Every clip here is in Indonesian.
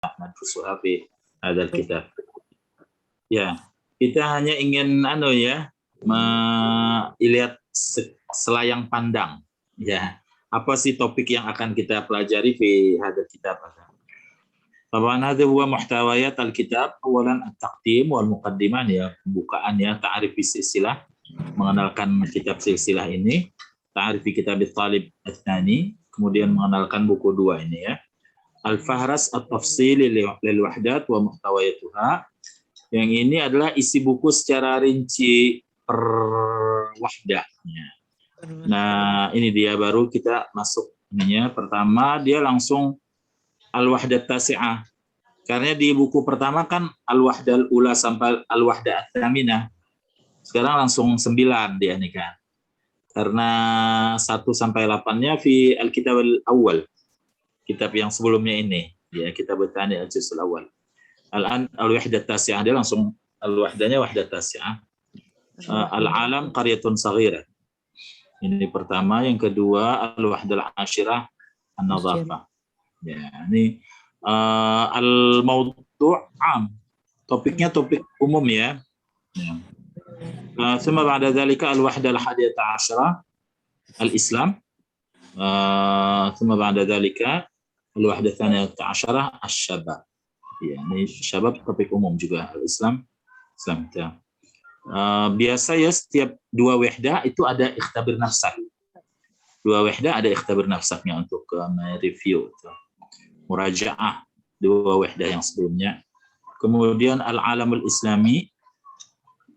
nadrusuha fi hadzal kitab. Ya, kita hanya ingin melihat selayang pandang. Ya, apa sih topik yang akan kita pelajari fi hadzal kitab? Taban hadza huwa muhtawayat al-kitab. Awalan at-taqdim wal muqaddimah, ya, pembukaan, ya, ta'rif silsilah, mengenalkan kitab silsilah ini, ta'rif kitab at-talib ats-tsani, kemudian mengenalkan buku 2 ini, ya. Al-fahras at-tafsili lil wahdat wa muhtawayatuha. Yang ini adalah isi buku secara rinci per wahdahnya. Nah, ini dia baru kita masuk ininya. Pertama dia langsung al-wahdat tasi'ah. Karena di buku pertama kan al-wahdal ula sampai al-wahdah ats-tsaminah. Sekarang langsung 9 dia nih kan. Karena 1 sampai 8-nya fi al-kitab al-awwal. Kitab yang sebelumnya ini, ya, kitab Tsani al-juz' al-awwal. Al-an al-wahdah tasi'ah, dia langsung al-wahdanya wahdah tasi'ah. Al-alam qaryatun saghirah. Ini pertama, yang kedua al-wahdah al-ashirah an-nadhafah. Ya, ini al-mawdu' am. Topiknya topik umum, ya. Thumma ba'da dzalika al-wahdah al-hadiyata 'asyrah al-Islam. Thumma ba'da dzalika al-wahdah tsaniyata 'asyrah asy-syabab. Ya, ini syabab topik umum juga, al-Islam, Islam. Ya. Biasa, ya, setiap 2 wahdah itu ada ikhtabir nafsak. 2 wahdah ada ikhtabir nafsaknya untuk review, murajaah 2 wahdah yang sebelumnya. Kemudian al-alamul islami,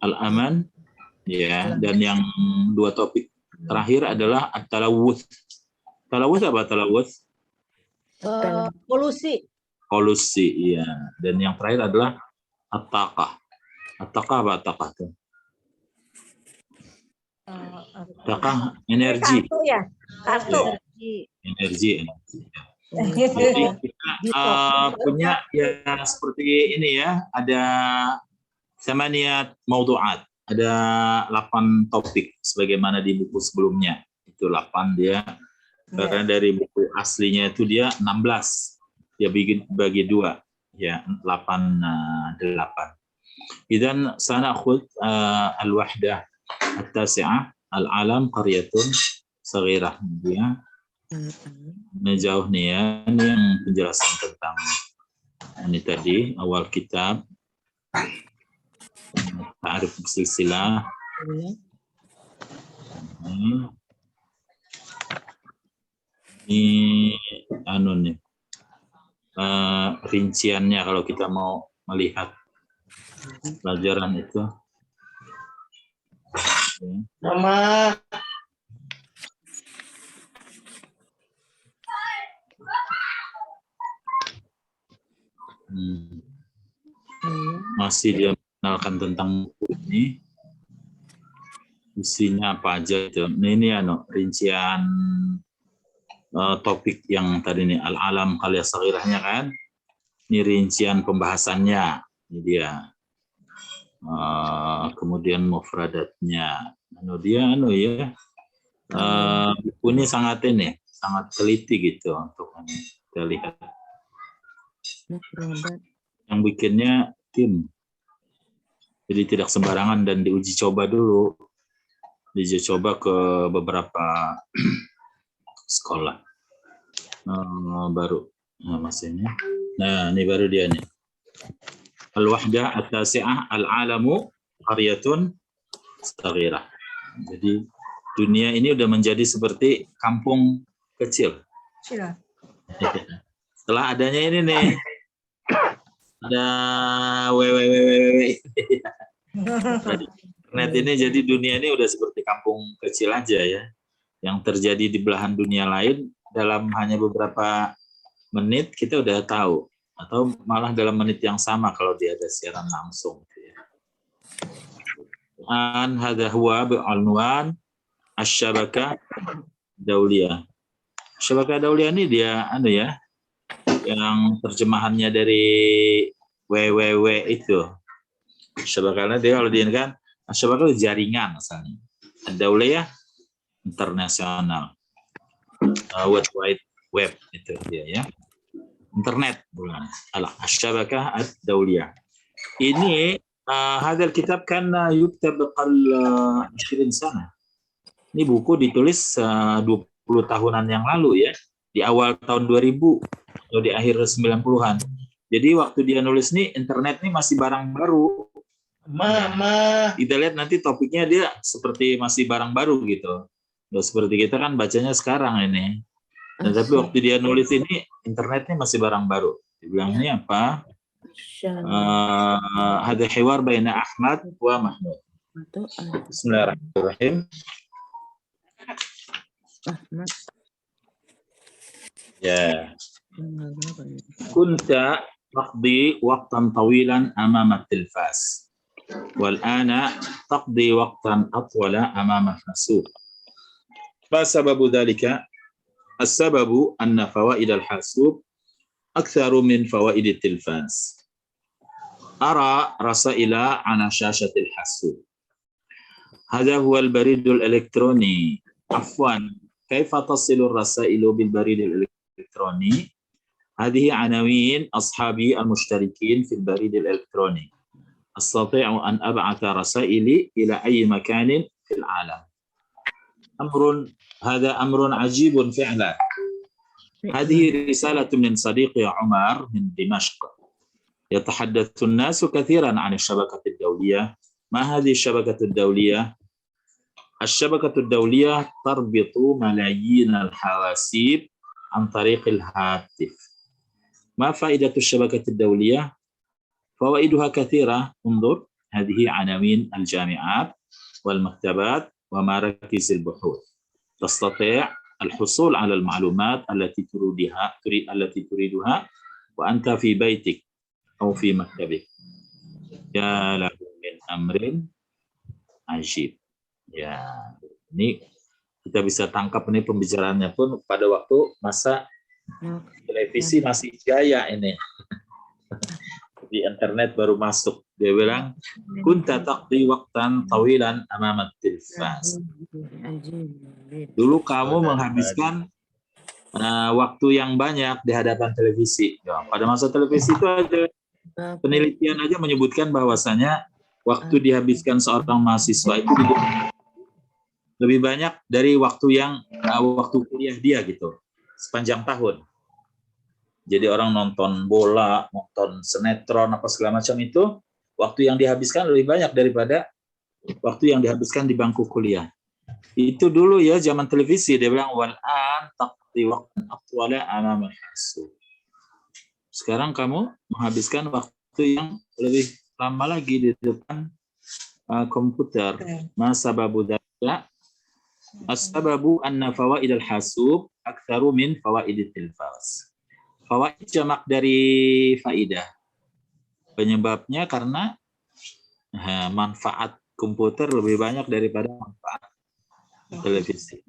al-aman, ya, dan yang 2 topik terakhir adalah at-talawuth. Talawuth apa talawuth? Polusi, ya. Dan yang terakhir adalah at-taqah. At-taqah apa at-taqah itu? Taqah energi. Kartu, ya. Kartu. Energi. Jadi kita punya, ya, seperti ini, ya, ada 8 mawdu'at, ada 8 topik sebagaimana di buku sebelumnya. Itu 8 dia. Karena dari buku aslinya itu dia 16. Dia bagi 2, ya, 8. Idzan sanakhud al-wahdah at-tasi'ah al-alam qaryatun saghirah. Dia jauh nih, ya, ini yang penjelasan tentang ini tadi awal kitab, ta'rif silsilah. Ini nih, rinciannya kalau kita mau melihat pelajaran itu. Mama. Masih dia mengenalkan tentang buku ini, isinya apa aja itu. Ini rincian topik yang tadi nih, al-alam qaryah saghirahnya kan. Ini rincian pembahasannya, ini dia. Kemudian mufradatnya. Ya. Buku ini sangat teliti gitu untuk kita lihat. Yang bikinnya tim. Jadi tidak sembarangan dan diuji coba dulu. Diuji coba ke beberapa sekolah. Baru masanya. Nah, ini baru dia nih. Al-wahdah at-tasi'ah al-alamu qaryatun saghirah. Jadi dunia ini udah menjadi seperti kampung kecil. Setelah adanya ini nih, ada internet ini, jadi dunia ini udah seperti kampung kecil aja, ya. Yang terjadi di belahan dunia lain dalam hanya beberapa menit kita udah tahu, atau malah dalam menit yang sama kalau dia ada siaran langsung. Hadza huwa bi'unwan asy-syabakah dauliyah. Syabakah dauliyah ini dia ya, yang terjemahannya dari WWW itu. Syabakahnya dia kalau kan syabakah jaringan misalnya. Dauliyah internasional. World Wide Web itu dia, ya. internet, الشبكة الدولية. Ini هذا الكتاب كان يكتب قبل 20 سنة. Ini buku ditulis 20 tahunan yang lalu ya, di awal tahun 2000 atau di akhir 90-an. Jadi waktu dia nulis nih, internet nih masih barang baru. Mama. Kita lihat nanti topiknya dia seperti masih barang baru gitu. Nggak seperti kita kan bacanya sekarang ini. Nah, tapi waktu dia nulis ini, internetnya masih barang baru. Dibilangnya apa? Ada hiwar baina Ahmad wa Mahmud. Bismillahirrahmanirrahim. Ya. Kunta taqdi waqtan tawilan amama at-tilfas. والآن تقضي وقتا أطول أمام الحاسوب. ما سبب ذلك؟ السبب أن فوائد الحاسوب أكثر من فوائد التلفاز. أرى رسائل على شاشة الحاسوب. هذا هو البريد الإلكتروني. عفوا، كيف تصل الرسائل بالبريد الإلكتروني؟ هذه عناوين أصحابي المشتركين في البريد الإلكتروني. أستطيع أن أبعث رسائلي إلى أي مكان في العالم. هذا أمر عجيب فعلا. هذه رسالة من صديقي عمر من دمشق. يتحدث الناس كثيرا عن الشبكة الدولية. ما هذه الشبكة الدولية؟ الشبكة الدولية تربط ملايين الحواسيب عن طريق الهاتف. ما فائدة الشبكة الدولية؟ فوائدها كثيرة. انظر، هذه عناوين الجامعات والمكتبات ومراكز البحوث. تستطيع الحصول على المعلومات التي تريدها وأنت في بيتك أو في مكتبك. يا له من أمر عجيب. Ya, ini kita bisa tangkap ini pembicaraannya pun pada waktu masa televisi masih jaya ini. Di internet baru masuk. Dia bilang, kunta taqdi waqtan tawilan amama at-tilfaz. Dulu kamu menghabiskan waktu yang banyak di hadapan televisi. Ya, pada masa televisi itu ada penelitian aja menyebutkan bahwasanya waktu dihabiskan seorang mahasiswa itu lebih banyak dari waktu kuliah dia gitu, sepanjang tahun. Jadi orang nonton bola, nonton sinetron, apa segala macam itu, waktu yang dihabiskan lebih banyak daripada waktu yang dihabiskan di bangku kuliah. Itu dulu ya, zaman televisi. Dia bilang, wal'an taqdi waqtan atwala amama al-hasub. Sekarang kamu menghabiskan waktu yang lebih lama lagi di depan komputer. Ma sababu dzalika? As-sababu anna fawaid al-hasub aktsaru min fawaid at-tilfaz. Fawaid jamak dari faidah. Penyebabnya karena manfaat komputer lebih banyak daripada manfaat televisi.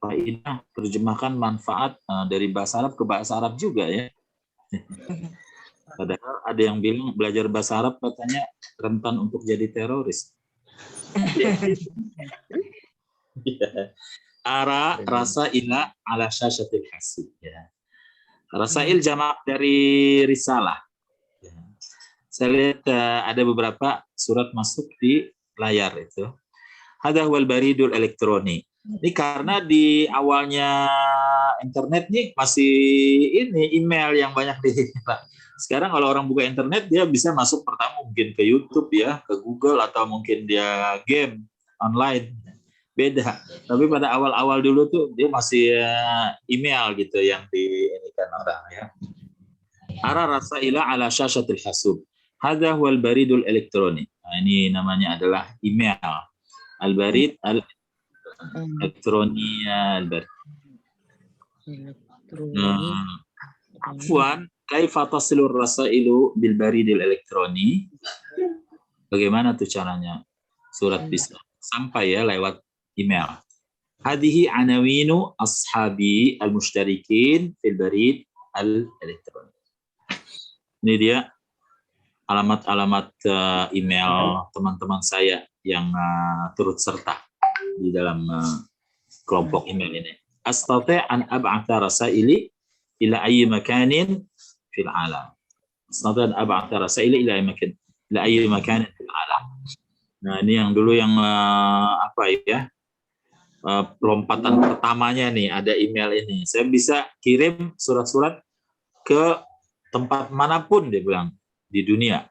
Faidah terjemahkan manfaat dari bahasa Arab ke bahasa Arab juga ya. Padahal ada yang bilang belajar bahasa Arab katanya rentan untuk jadi teroris. Ara rasa ila ala syasyatil hasib ya. Rasail jamak dari risalah. Saya lihat ada beberapa surat masuk di layar itu. Hadha huwal baridul elektroni. Ini karena di awalnya internet nih masih ini email yang banyak di. Sekarang kalau orang buka internet dia bisa masuk pertama mungkin ke YouTube ya, ke Google atau mungkin dia game online. Beda. Tapi pada awal-awal dulu tuh dia masih email gitu yang diinikan orang ya. Ara rasaila ala syasyatil hasub. Hadha huwal baridul elektroni. Nah, ini namanya adalah email. Al-barid al-elektroni al-barid. Afwan, kaifa tasilur rasailu bil baridil elektroni? Bagaimana tuh caranya? Surat bisa sampai ya lewat email. Hadhihi anawinu ashabi al-mushtarikin fil barid al-elektronik. Ini dia alamat-alamat email teman-teman saya yang turut serta di dalam kelompok email ini. Astati' an ab'atha rasaili ila ayyi makanin fil alam. Astati' an ab'atha rasaila ila ayyi makanin fil alam. Nah, ini yang dulu yang lompatan pertamanya nih, ada email ini. Saya bisa kirim surat-surat ke tempat manapun, dia bilang, di dunia.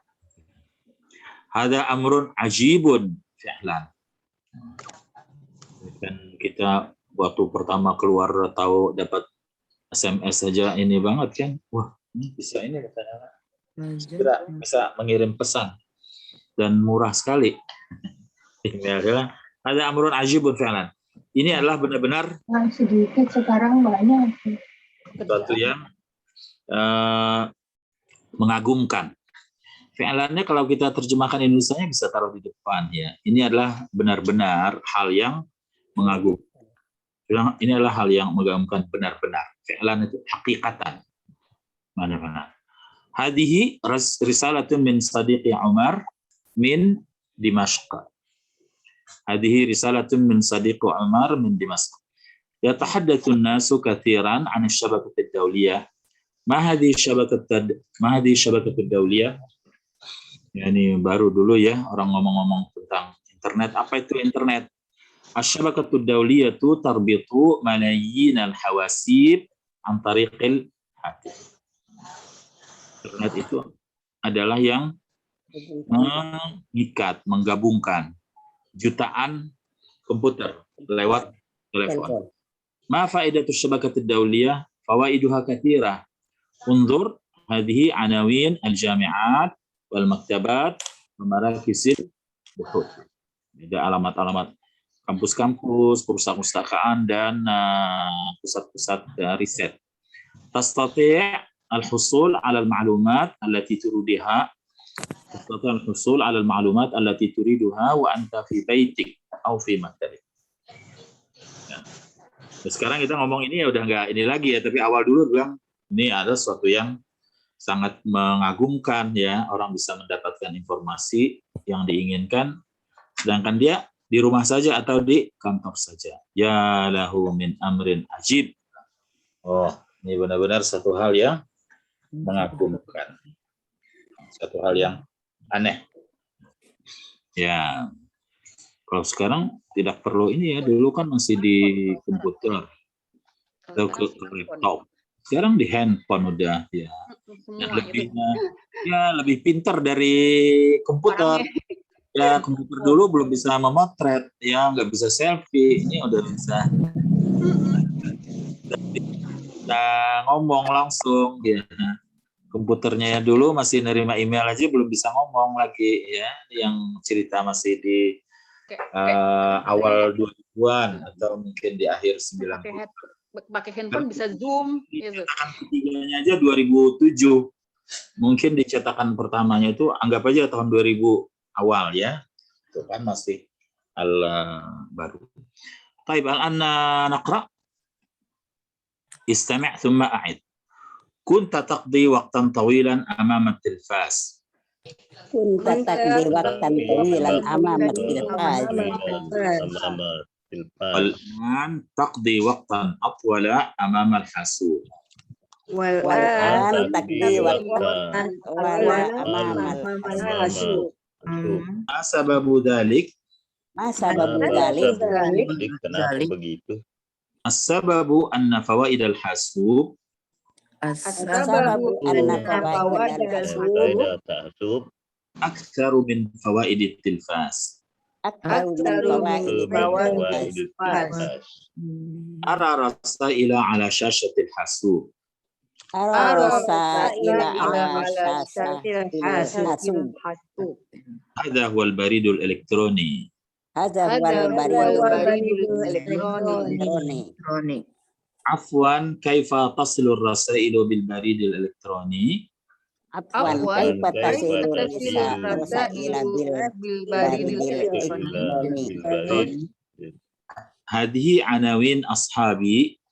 Hada amrun ajibun fi'lan. Dan kita waktu pertama keluar tahu dapat SMS saja ini banget kan. Wah, ini bisa ini katanya. Segera bisa mengirim pesan dan murah sekali. Email ada amrun ajibun fi'lan. Ini adalah benar-benar sedikit, sekarang banyak. Sesuatu yang mengagumkan. Fi'lannya kalau kita terjemahkan Indonesianya bisa taruh di depan ya. Ini adalah benar-benar hal yang mengagumkan. Ini adalah hal yang mengagumkan benar-benar. Fi'lan itu hakikatan. Benar-benar. Hadihi risalatun min sadiqi Umar min Dimashq. Hadihi risalatun min sadiqi Umar min Dimashq. Yatahaddatsu an-nasu katsiran 'an asy-syabakah ad-dawliyah. Ma hadhihi syabakah ad-dawliyah? Ya, ini baru dulu ya orang ngomong-ngomong tentang internet. Apa itu internet? Asy-syabakah ad-dawliyah tu tarbitu malayin al-hawasib an tariqil hatif. Internet itu adalah yang mengikat, menggabungkan jutaan komputer lewat telepon. Ma faidatu syabakah ad-dawliyah? Fawaiduha katsirah. Unzur hadhihi anawin al-jami'at wal maktabat wa marakisil buhut. Ada alamat-alamat kampus-kampus, perpustakaan dan pusat-pusat riset. Tastati' al-husul 'ala al-ma'lumat allati turiduha. Tastati' al-husul 'ala al-ma'lumat allati turiduha wa anta fi baitik aw fi maktabik. Ya. Sekarang kita ngomong ini ya udah nggak ini lagi ya, tapi awal dulu bilang ini ada sesuatu yang sangat mengagumkan ya, orang bisa mendapatkan informasi yang diinginkan, sedangkan dia di rumah saja atau di kantor saja. Ya lahu min amrin ajib. Oh, ini benar-benar satu hal yang mengagumkan, satu hal yang aneh. Ya, kalau sekarang tidak perlu ini ya, dulu kan masih di komputer atau ke laptop. Sekarang di handphone udah ya. Lebih pintar dari komputer. Ya komputer dulu belum bisa memotret, ya nggak bisa selfie. Ini udah bisa ngomong langsung ya. Komputernya dulu masih nerima email aja belum bisa ngomong lagi ya. Yang cerita masih di awal 2000-an atau mungkin di akhir 90-an. Pakai handphone bisa Zoom gitu. Cetakan ketiganya aja 2007. Mungkin di cetakan pertamanya itu anggap aja tahun 2000 awal ya. Itu kan masih baru. Baik, al-anna naqra. Istami' thumma a'id. Kunta taqdi waqtan tawilan amama at-tilfaz. Kunta taqdi waqtan tawilan amama at-tilfaz. والآن تقضي وقتا أطول أمام الحاسوب. والآن تقضي وقتا أطول أمام الحاسوب. ما سبب ذلك؟ Kenapa begitu? السبب أن فوائد الحاسوب أكثر من فوائد التلفاز. أرى رسائل على شاشة الحاسوب. هذا هو البريد الإلكتروني. عفوا كيف تصل الرسائل بالبريد الإلكتروني؟ كيف تصل الرسائل بالبريد الإلكتروني؟ هذه عناوين أصحابي.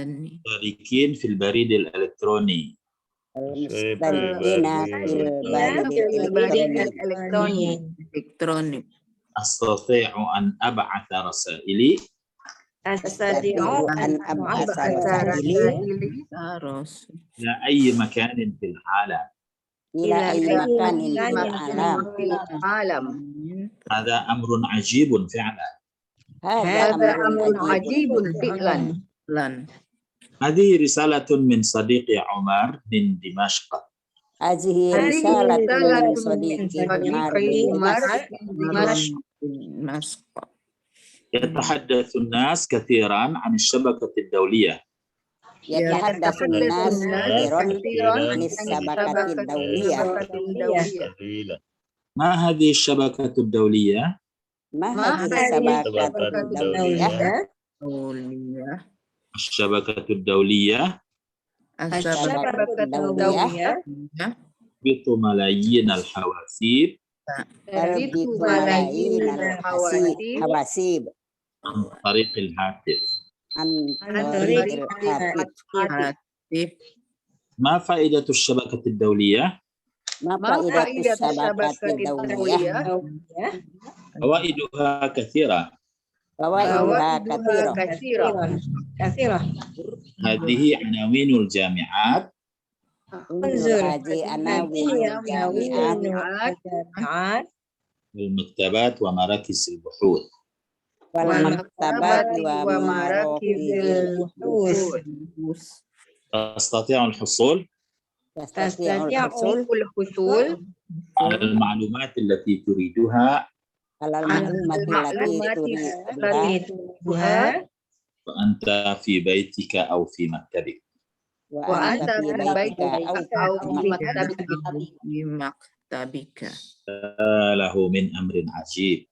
مشتركين في البريد الإلكتروني. أستطيع أن أبعث رسائلي Astati'u an ab'asa rasaili ila ayyi makanin fil alam. ila ayyi makanin fil alam. alam. Hadza amrun ajibun fi'lan. Hadza amrun Ajibun fi'lan. Hadhihi risalatun min sadiqi Umar min Dimashq. Hadhihi risalatun min sadiqi Umar bin Dimashq. يتحدث الناس كثيرا عن الشبكة الدولية. يتحدث الناس كثيرا عن الشبكة الدولية. ما هذه الشبكة الدولية؟ ما هذه الشبكة الدولية؟ الشبكة الدولية الشبكة الدولية تربط ملايين الحواسيب تربط ملايين الحواسيب عن طريق الهاتف. عن طريق الهاتف. ما فائدة الشبكة الدولية؟ ما فائدة الشبكة الدولية؟ فوائدها كثيرة. فوائدها كثيرة. هذه عناوين الجامعات انظر هذه عناوين الجامعات والمكتبات ومراكز البحوث. والمكتبات ومراكز البحوث. تستطيع الحصول على المعلومات التي تريدها على المعلومات التي تريدها وأنت في بيتك أو في مكتبك. وأنت في بيتك أو في مكتبك. له من أمر عجيب.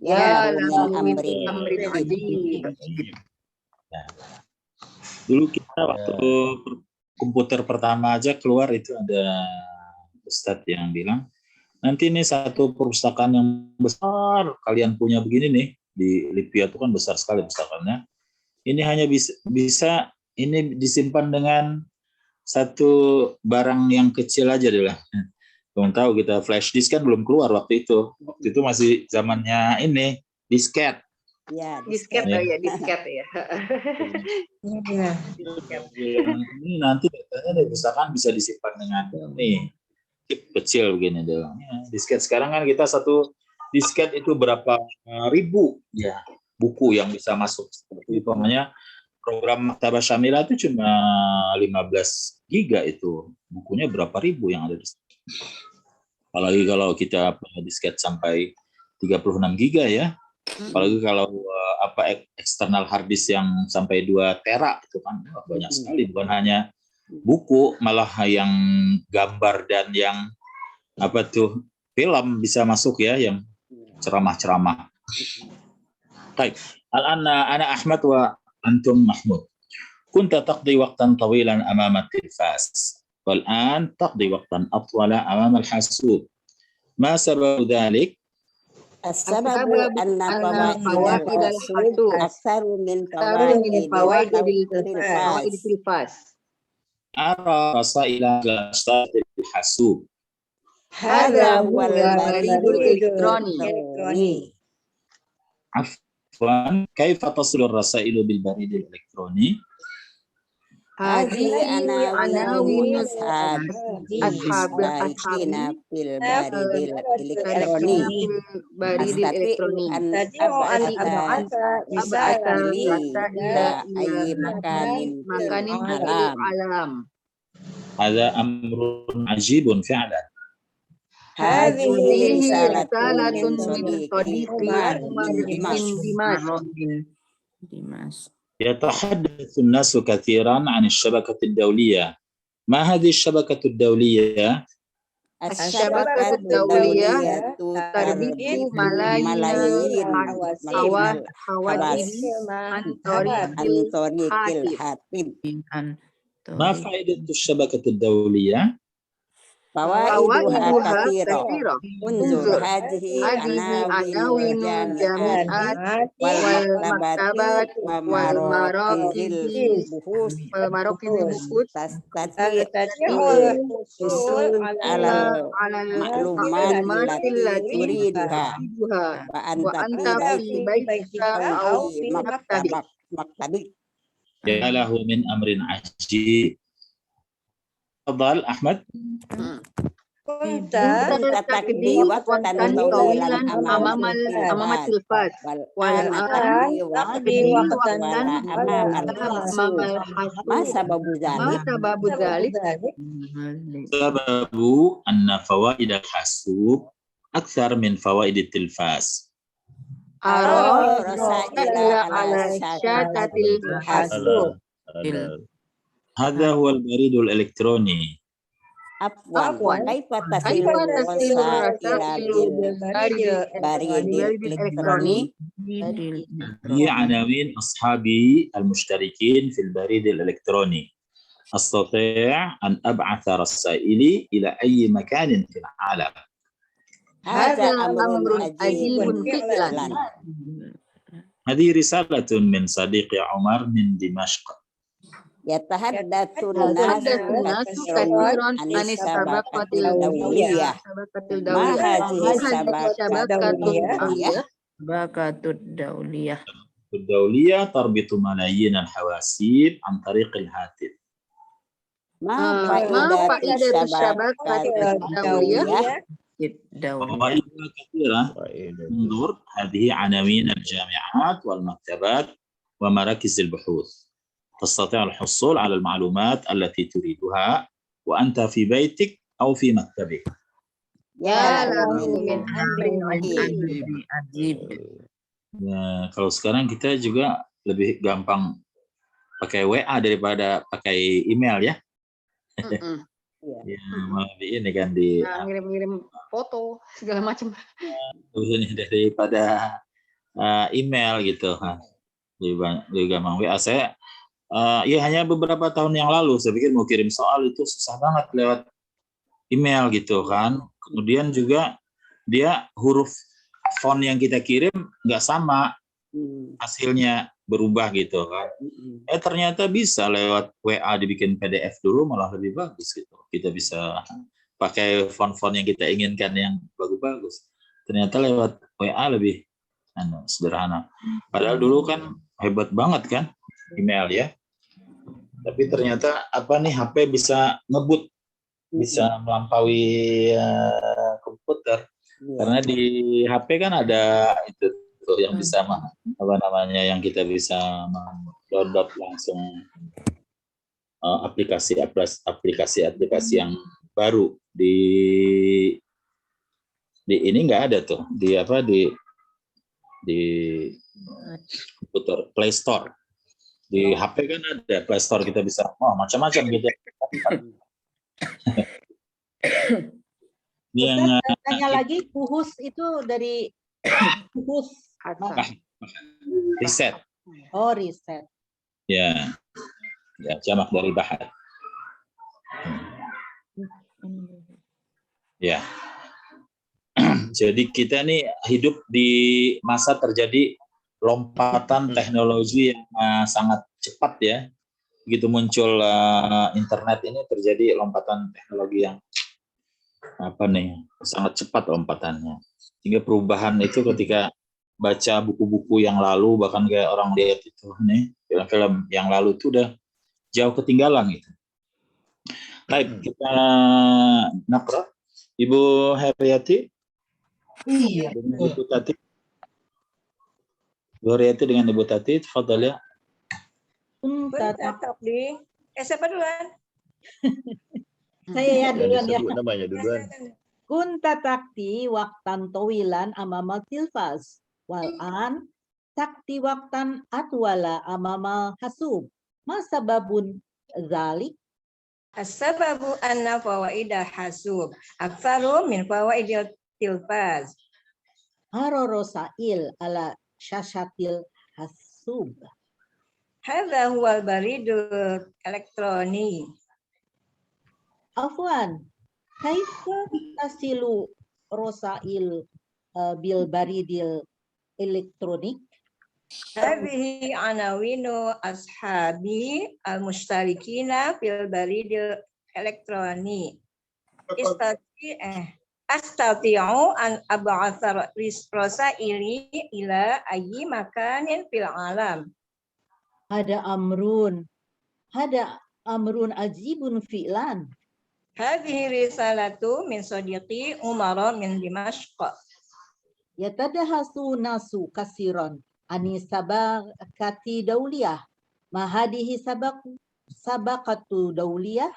يا له من أمر عجيب. Dulu kita waktu komputer pertama aja keluar itu ada Ustadz yang bilang, nanti ini satu perpustakaan yang besar, kalian punya begini nih, di Libya itu kan besar sekali perpustakaannya. Ini hanya bisa ini disimpan dengan satu barang yang kecil aja deh lah. Belum tahu kita flash disk kan belum keluar waktu itu. Waktu itu masih zamannya ini disket. Ya, disket ya, disket ya. Ini nanti datanya misalkan bisa disimpan dengan nih chip kecil begini dong. Ya, disket sekarang kan kita satu disket itu berapa ribu ya buku yang bisa masuk. Seperti namanya program Maktabah Syamilah itu cuma 15 giga itu. Bukunya berapa ribu yang ada di situ. Apalagi kalau kita punya disket sampai 36 giga ya. Apalagi kalau eksternal hard disk yang sampai 2 tera itu kan banyak sekali, bukan hanya buku, malah yang gambar dan yang film bisa masuk ya, yang ceramah-ceramah. Baik, al-ana ana Ahmad wa antum Mahmud. Kunta taqdi waqtan tawilan amama at-tilfas wal an taqdi waqtan atwala amama al-hasub. Ma sababu dhalik? السبب أن فوائد الحاسوب أكثر من فوائد التلفاز. أرى رسائل أشطار الحاسوب. هذا هو البريد الإلكتروني. عفوا، كيف تصل الرسائل بالبريد الإلكتروني؟ هذه عناوين أصحابنا في البريد الإلكتروني. أستطيع أن أبعث رسالة إلى أي مكان في العالم. هذا أمر عجيب فعلا. هذه رسالة من صديقي عمر من دمشق. يتحدث الناس كثيرا عن الشبكة الدولية. ما هذه الشبكة الدولية؟ الشبكة الدولية تربط ملايين الحواسيب عن طريق الهاتف. ما فائدة الشبكة الدولية؟ فوائدها كثيرة. انظر هذه عناوين الجامعات والمكتبات ومراكز البحوث. تستطيع الحصول على المعلومات التي تريدها وأنت في بيتك أو في مكتبك. maktabi. Ya lahu min amrin ajib. Tafadhal Ahmad. Kunta takdi waqtan tawilan amamal tilfaz wal an takdi waqtan amamal hasub. Ma sababu dzalik? Sababu anna fawaid al-hasub akthar min fawaid al-tilfaz. Rasaila ala syatatil hasub. Hadha huwa al-barid al-elektroni. Afwan, kaifa tasilu rasaila bil barid elektroni? هي عناوين أصحابي المشتركين في البريد الإلكتروني. أستطيع أن أبعث رسائلي إلى أي مكان في العالم. هذا أمر عجيب فعلا. هذه رسالة من صديقي عمر من دمشق. يتحدث الناس كثيرا عن الشبكة الدولية. ما هذه الشبكة الدولية؟ الدولية تربط ملايين الحواسيب عن طريق الهاتف. ما فائدة الشبكة الدولية؟ فوائدها كثيرة. انظر هذه عناوين الجامعات والمكتبات ومراكز البحوث. تستطيع الحصول على المعلومات التي تريدها وأنت في بيتك أو في مكتبك. Ya lahu min amrin ajib. Ya, kalau sekarang kita juga lebih gampang pakai WA daripada pakai email ya. Ya, malah di ini kan di ngirim-ngirim foto segala macam. ini daripada email gitu kan. Lebih gampang WA saya. Ya hanya beberapa tahun yang lalu saya pikir mau kirim soal itu susah banget lewat email gitu kan. Kemudian juga dia huruf font yang kita kirim nggak sama, hasilnya berubah gitu kan. Ternyata bisa lewat WA dibikin PDF dulu malah lebih bagus gitu. Kita bisa pakai font-font yang kita inginkan yang bagus-bagus. Ternyata lewat WA lebih sederhana. Padahal dulu kan hebat banget kan email ya. Tapi ternyata HP bisa ngebut, bisa melampaui komputer. Karena di HP kan ada itu tuh yang bisa yang kita bisa download langsung aplikasi yang baru di ini nggak ada tuh di komputer Play Store. Di HP kan ada Play Store, kita bisa macam-macam gitu. Tanya lagi, kuhus itu dari kuhus riset. Oh, riset. Ya, jamak dari bahat. Ya. Jadi kita nih hidup di masa terjadi lompatan teknologi yang sangat cepat ya. Begitu muncul internet ini terjadi lompatan teknologi yang sangat cepat lompatannya. Sehingga perubahan itu ketika baca buku-buku yang lalu, bahkan kayak orang lihat itu film-film yang lalu itu udah jauh ketinggalan gitu. Baik, kita nakra. Ibu Haryati. Iya. Dengan Ibu Tati. Ibu Haryati dengan Ibu Tati, tafadhal ya. Siapa duluan? Saya ya duluan ya. Namanya duluan. Kunta takti waktan tawilan amamal tilfaz wal an takti waktan atwala amamal hasub. Ma sababun zalik? As-sababu anna fawaidal hasub aktsaru min fawaidil tilfaz. Rosail ala syashatil hasub. Hadza huwal baridul elektroni. Afwan, kaifa tasilu rosail bil baridil elektronik? Hadhihi anawinu ashabi al-mushtarikina fil baridil elektroni. Astati'u an ab'atha rosaili ila ayyi makanin fil alam. Hada amrun ajibun fi'lan. Hadhihi risalatu min sadiqi Umar min Dimashq. Yatadahasu nasu kasiron ani sabakati dauliyah. Mahadihi sabakatu dauliyah.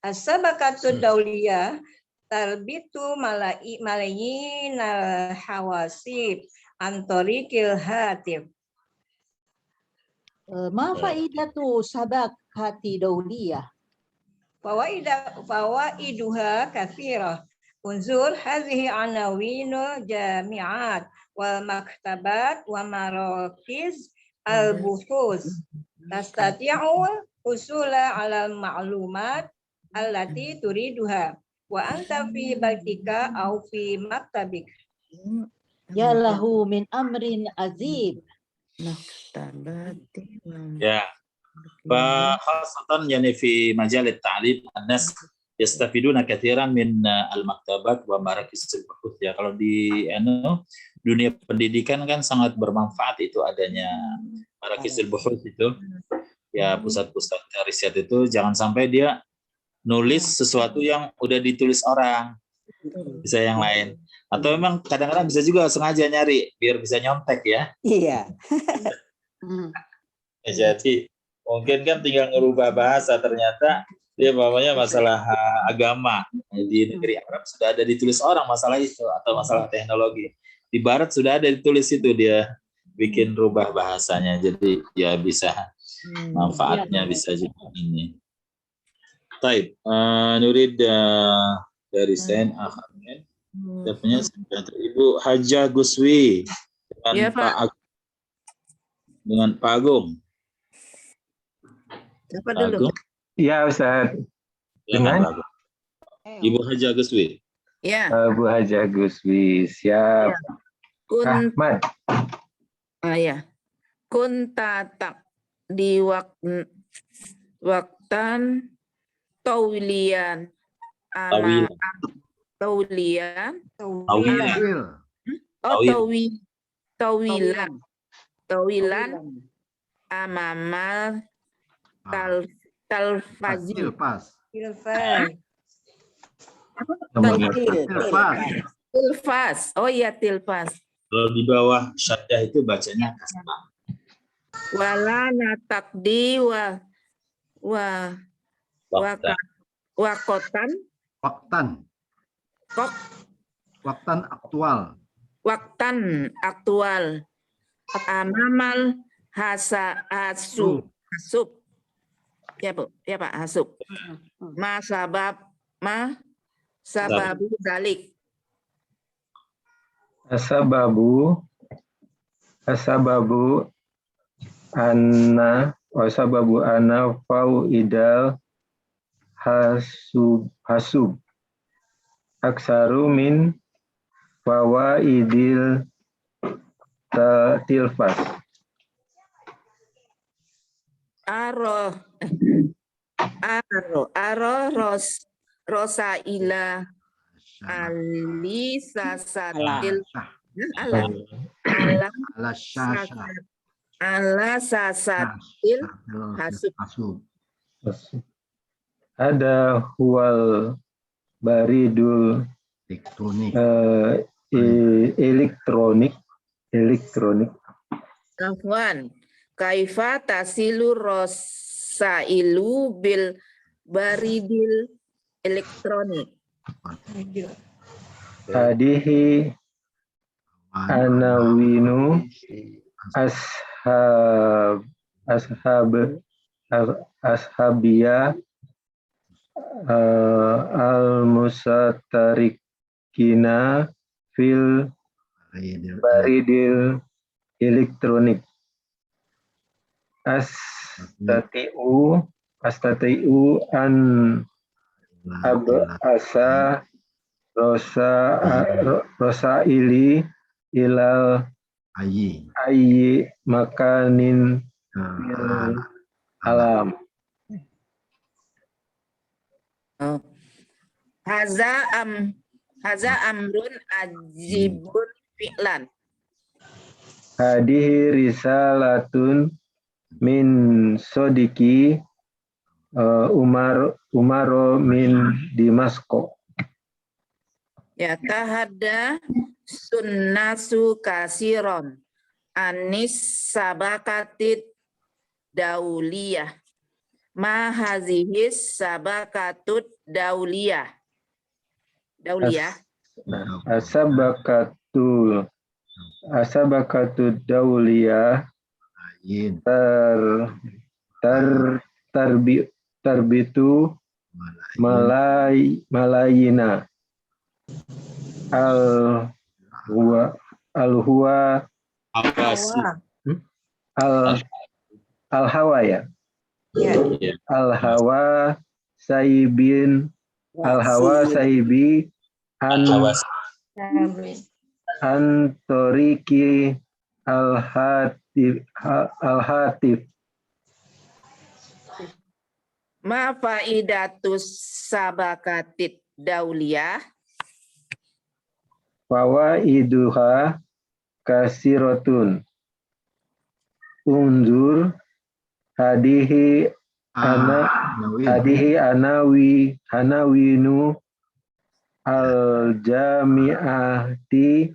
As-sabaqatu dauliyah tarbitu malayin al-hawasib antorikil hatif. Ma faidatu sabakati dauliyah. Fawaiduha kathirah. Unzur hadhihi anawinu jami'at wal maktabat wa marakiz al-buhus. Tastati'u usula ala ma'lumat allati turiduha. Wa anta fi baitika au fi maktabik. Ya lahu min amrin azib. Ya. فخاصة يعني في مجال التعليم الناس يستفيدون كثيرا من المكتبات ومراكز البحوث ya. Kalau di dunia pendidikan kan sangat bermanfaat itu adanya marakiz al-buhuth itu ya, pusat-pusat riset itu. Jangan sampai dia nulis sesuatu yang udah ditulis orang, bisa yang lain, atau memang kadang-kadang bisa juga sengaja nyari biar bisa nyontek ya. Iya. Jadi mungkin kan tinggal ngerubah bahasa, ternyata dia bawanya masalah agama. Di negeri Arab sudah ada ditulis orang masalah itu, atau masalah teknologi. Di Barat sudah ada ditulis itu, dia bikin rubah bahasanya. Jadi ya bisa manfaatnya bisa juga ini. Taib, nurid dari Sain Akhamin. Dapatnya Ibu Haja Guswi dengan Ya, Pak. dengan Pak Agung. Siapa Pak dulu? Agung. Ya Ustaz, Silakan, Dengan? Pak Agung. Ibu Haja Guswi. Ya. Bu Haja Guswi, siap. Ahmad, Ya. Kuntatak di waktan taulian Tawil. taulian Tawil. tawilan amamal talfazi tilfas. Oh iya, tilfas. Kalau di bawah syaddah itu bacanya kasrah. Wala natakdi Waktan. wakotan waktan aktual amamal hasub ya Bu, ya Pak, hasub sababu dalik asababu anna fauidal hasub aksaru min fawaidil tilfas. Rosa ila alisasatil ala sasatil hasub. Ada huwal baridul elektronik. Afwan, kaifa tasilu rosailu bil baridil elektronik. Hadihi anawinu ashabiyah al-musatarikina fil baridil elektronik. Astati'u an ab'asa rosaili ilal ayyi makanin alam. Haza amrun ajibun fi'lan. Hadihi risalatun min sodiki Umaro min Dimasko. Ya, tahadda sunnasu kasiron anis sabakatit dauliyah. Ma hazihis sabakatut dauliyah. Dauliyah. Asabakatu dauliyah terbitu malayina al huwa Apa sih? al hawa ya. Ya. Al hawa saibin al hawa saibi an toriki al hatif. Ma faidatus sabakatit dauliyah. Fawaiduha kasirotun. Unzur hadihi anawinu al jami'ati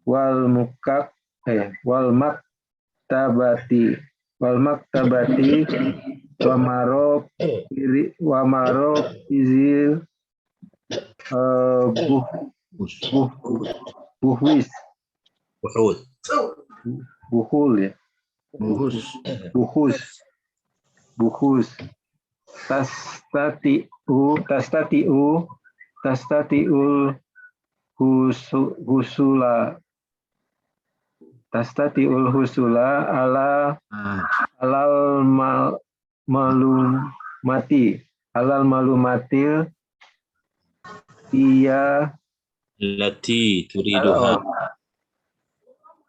wal maktabati wa maro izil buhwis buhul ya buhus tastati'ul husula alal malumatil iya Lati turiduha.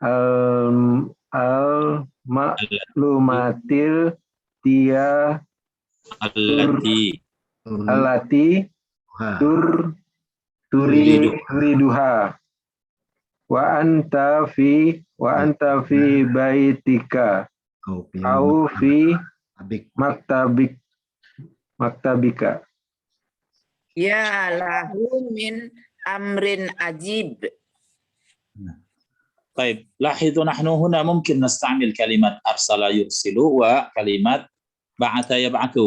al maklumatil dia alati turiduha wa anta fi baitika au fi maktabika. Ya lahu min amrin ajib. طيب لاحظوا نحن هنا ممكن نستعمل كلمة أرسل يرسل وكلمة بعث يبعث.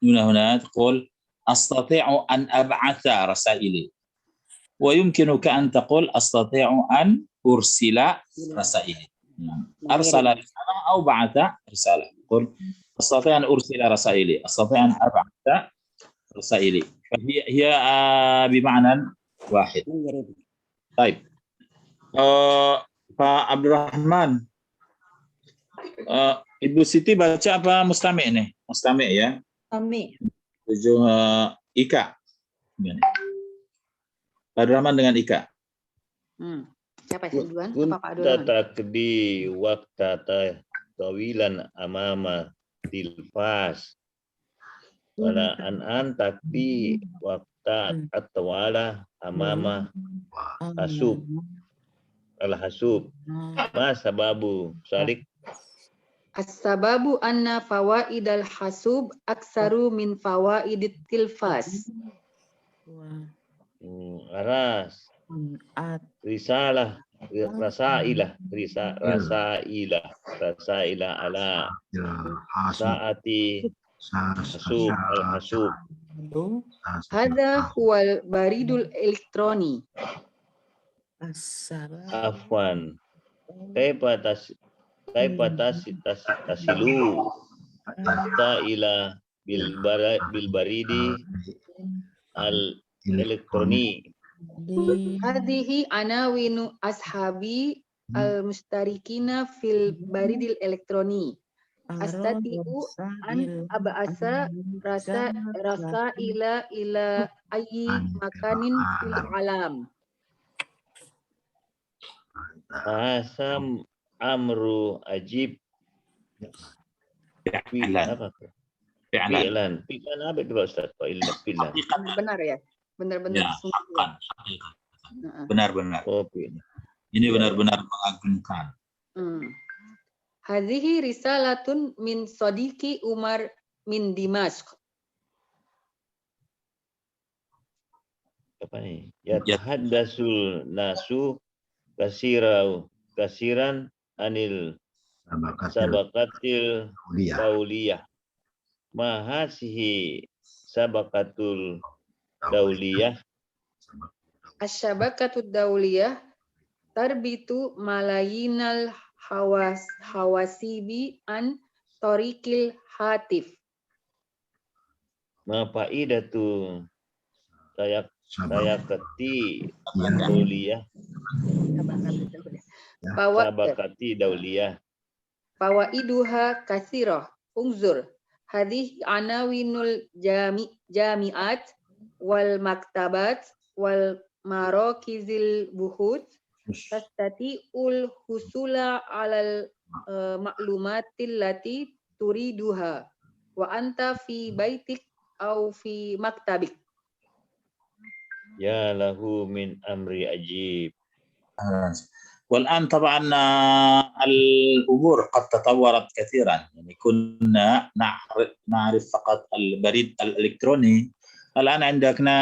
هنا تقول أستطيع أن أبعث رسائلي، ويمكنك أن تقول أستطيع أن أرسل رسائلي. أرسل رسالة أو بعث رسالة. قل أستطيع أن أرسل رسائلي، أستطيع أن أبعث رسائلي، فهي بمعنى واحد. طيب Pak Abdurrahman, Ibu Siti baca apa Mustami' nih? Mustami' ya? Mustami'. 7 Ika. Gini. Pak Abdurrahman dengan Ika. Siapa sih duluan? Apa Pak Abdurrahman? Takdi waqta tawilan amama tilfas. Wala an takdi waqta atwala amama hasub. Al-hasub. Ma sababu salik? As-sababu anna fawaidal hasub aksaru min fawaidit tilfas. Aras. Risalah. Rasailah ala saati hasub al-hasub. Hada huwal baridul elektroni. Afwan. Kaifa tasilu ila bil baridi al elektroni. Hadhihi anawinu ashabi al mustarikina fil baridil elektroni. Astati'u an ab'asa rasa ila ayyi makanin fil alam. Asam amru ajib. Fi'lan. Fi'lan apa itu Pak Ustaz? Fi'lan. Benar ya? Benar-benar. Ya, benar-benar. Oh, fi'lan. Ini benar-benar mengagumkan. Hadhihi risalatun min sodiki Umar min Dimashq. Apa nih? Yatahaddasul nasu kasiran anil sabakatil dauliyah. Mahasihi sabakatul dauliyah. Asyabakatud dauliyah tarbitu malayinal hawasibi an torikil hatif. Ma faidatu sayakati dauliyah. Sabakati dauliyah. Fawaiduha katsirah. Unzur hadhihi anawinul jami'at wal maktabat wal marokizil buhut tastati'ul husula alal maklumatil lati turiduha wa anta fi baitik au fi maktabik. Ya lahu min amri ajib. والآن طبعا الأمور قد تطورت كثيرا، يعني كنا نعرف فقط البريد الإلكتروني. الآن عندنا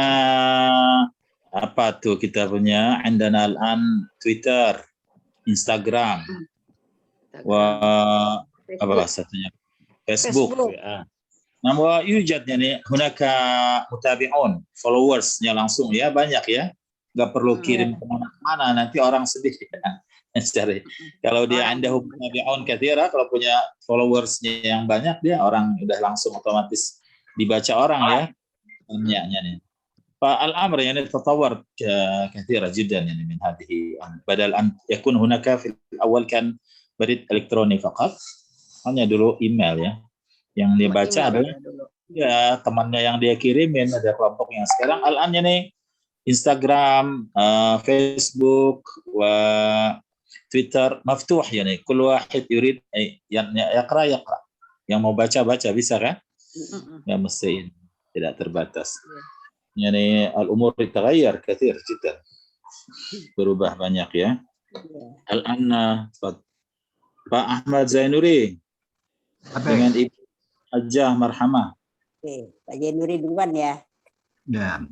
apa tuh kita punya, عندنا الآن تويتر، انستغرام، apa satunya فيسبوك. Nah, yujad yani hunaka mutabi'un, followersnya langsung ya banyak ya. Nggak perlu kirim kemana-mana, nanti orang sedih ya. Cari. Kalau dia Anda mutabi'un katsira, kalau punya followersnya yang banyak, dia orang udah langsung otomatis dibaca orang ya. Banyaknya nih. فالامر يعني تطور كثيرا جدا يعني من هذه، بدل ان يكون هناك في الاول كان بريد الكتروني فقط، hanya dulu email ya yang dia baca adalah ya temannya yang dia kirimin, ada kelompoknya. Sekarang al-an ini Instagram, Facebook, Twitter maftuh yani كل واحد يريد يقرأ. Yang mau baca bisa kan? Ya mesti tidak terbatas. Yani al-umur taghayyar kathir jiddan. Berubah banyak ya. Al-an Pak Ahmad Zainuri dengan Ibu Hajjah Marhamah. Oke, Pak Zainuri duluan ya. Ya.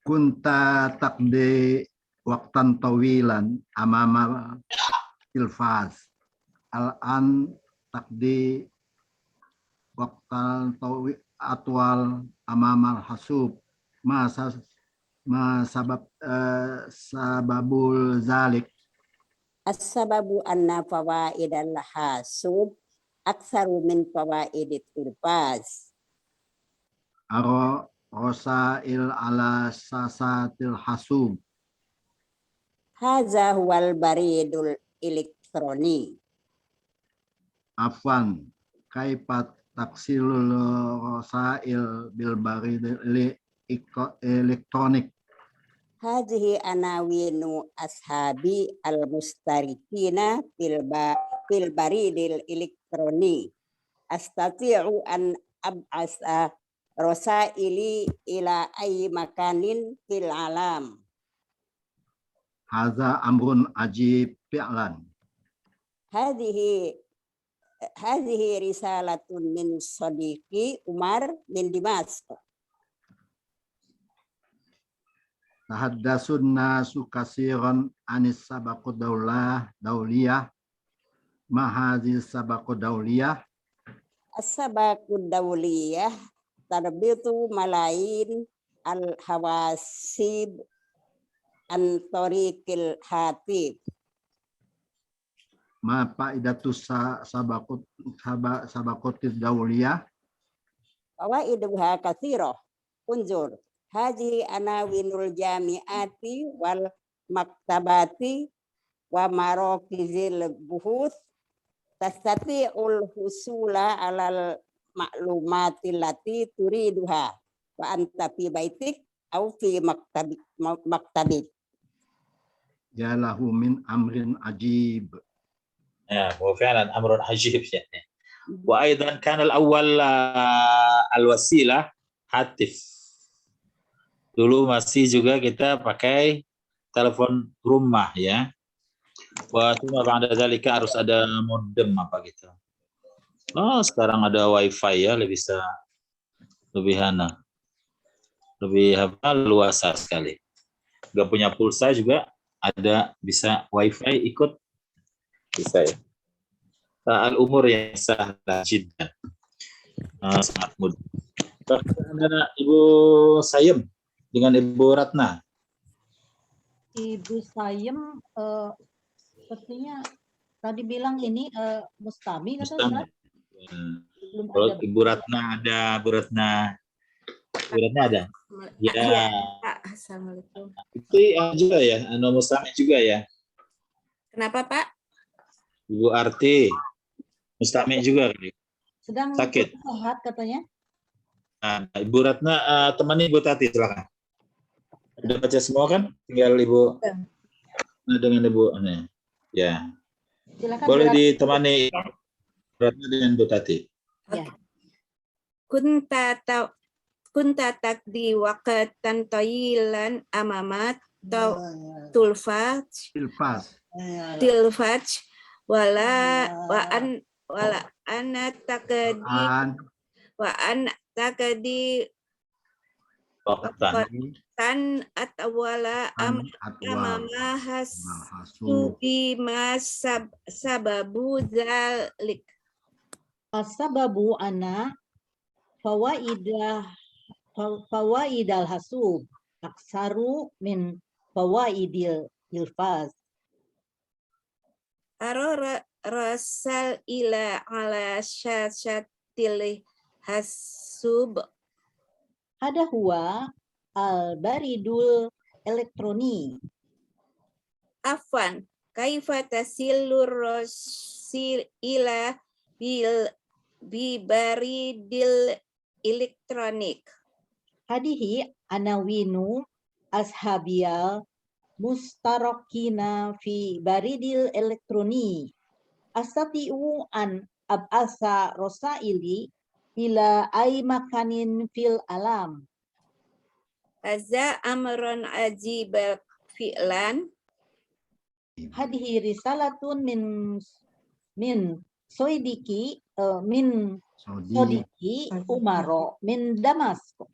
Kunta taqdi waqtan tawilan amama tilfaz. Al-an taqdi waqtan atwal amama hasub. Ma sababul zalik. As-sababu anna fawaidal hasub aktsaru min fawaidit tilfaz. Rosail ala sasatil hasub. Hadza huwal baridul elektroni. Afwan, kaifa taksilul rosail bil baridil elektronik. Hadhihi anawinu ashabi al mustarikina fil baridil elektroni. Astati'u an ab'asa rosaili ila ay makanin fil alam. Hadza amrun ajib fi'lan. Hadhihi risalatun min sadiqi Umar bin Dimashq. Tahaddasun nasu kasiran anis sabaqud dauliyah. Ma hadhihi sabaqud dauliyah? As-sabaqud dauliyah tarbitu malayin al-hawasib an-tariqil hatib. Ma faidatus sabaqutid dauliyah? Fawaiduha katsirah. Unzur hadhihi anawinul jami'ati wal maktabati wa marokizil buhuth tastati'ul husula alal maklumatil lati turiduha wa anta fi baitik au fi maktabik. Ya lahu min amrin ajib. Ya, هو فعلا أمر عجيب يعني. وأيضا كان الأول الوسيلة هاتف. Dulu masih juga kita pakai telepon rumah ya. Wah, cuma ba'da dzalika harus ada modem apa gitu. Oh, sekarang ada wifi ya, lebih luasa sekali. Gak punya pulsa juga ada, bisa wifi ikut bisa ya. Al-umur yang sahlah jiddan. Sangat mudah. Ada Ibu Sayem dengan Ibu Ratna. Ibu Sayem sepertinya tadi bilang ini mustami kata Mustami. Ustaz? Belum Kalau ada. Ibu Ratna ada, Bu Ratna ada. Ya. Assalamualaikum. Itu juga ya, Mustami juga ya. Kenapa Pak? Ibu Arti, Mustami juga. Sedang Sakit. sehat katanya. Nah, Ibu Ratna, temani Ibu Tati, silakan. Udah baca semua kan? Tinggal Ibu dengan Ibu. Ya. Silakan. Boleh Bu Ratna. ditemani Ibu Ratna dengan Ibu Tati. Ya. Kunta takdi waqtan tawilan amamat tulfaj Tilfas. wala ana takdi Waktan. tan atawala amama hasubi mas sababu zalik. As-sababu ana fawaidal hasub aksaru min fawaidil ilfaz. Arora rasal ila ala syasyatil hasub. Ada huwa al-baridul elektroni. Afwan, kaifa tasilur rasil ila bibaridil elektronik. Hadihi anawinu ashabiyal mustarokina fi baridil elektroni. Astatiu an ab'asa rosaili ila ay makanin fil alam. Haza amron ajibal fi'lan. Hadihi risalatun min soidiki sodiki umaro min Damasko